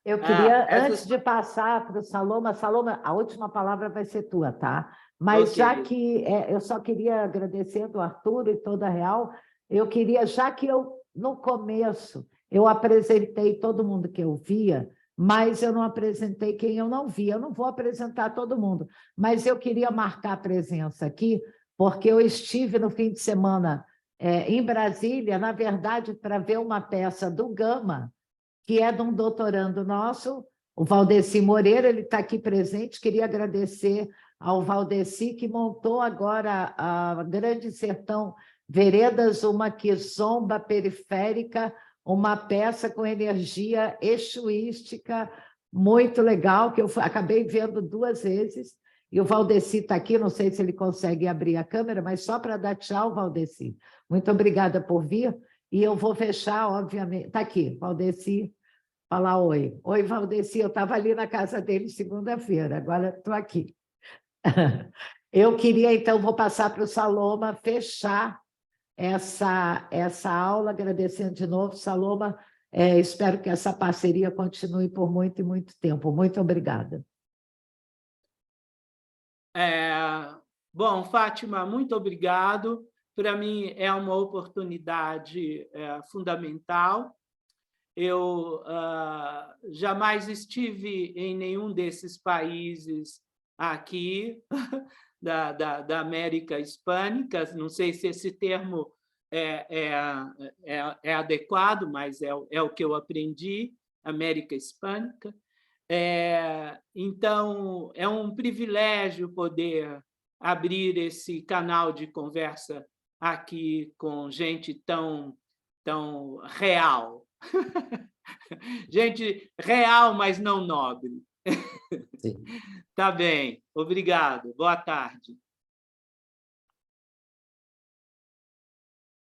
S2: Eu queria, antes de passar para o Saloma, Saloma, a última palavra vai ser tua, tá? Mas
S3: Ok.
S2: já que eu só queria agradecer do Arthur e toda a Real, eu queria, já que eu, no começo, eu apresentei todo mundo que eu via, mas eu não apresentei quem eu não via. Eu não vou apresentar todo mundo, mas eu queria marcar a presença aqui, porque eu estive no fim de semana em Brasília, na verdade, para ver uma peça do Gama, que é de um doutorando nosso, o Valdeci Moreira, ele está aqui presente. Queria agradecer ao Valdeci, que montou agora a Grande Sertão Veredas, uma quizomba periférica, uma peça com energia exuística, muito legal, que eu acabei vendo 2 vezes, e o Valdeci está aqui, não sei se ele consegue abrir a câmera, mas só para dar tchau, Valdeci. Muito obrigada por vir. E eu vou fechar, obviamente. Está aqui, Valdeci, falar oi. Oi, Valdeci, eu estava ali na casa dele segunda-feira, agora estou aqui. Eu queria, então, vou passar para o Saloma fechar essa aula, agradecendo de novo, Saloma. Espero que essa parceria continue por muito e muito tempo. Muito obrigada.
S3: Bom, Fátima, muito obrigado. Para mim, é uma oportunidade fundamental. Eu jamais estive em nenhum desses países aqui da América Hispânica. Não sei se esse termo é adequado, mas é o que eu aprendi, América Hispânica. Então, é um privilégio poder abrir esse canal de conversa aqui com gente tão real. Gente real, mas não nobre.
S8: Sim.
S3: Tá bem, obrigado. Boa tarde.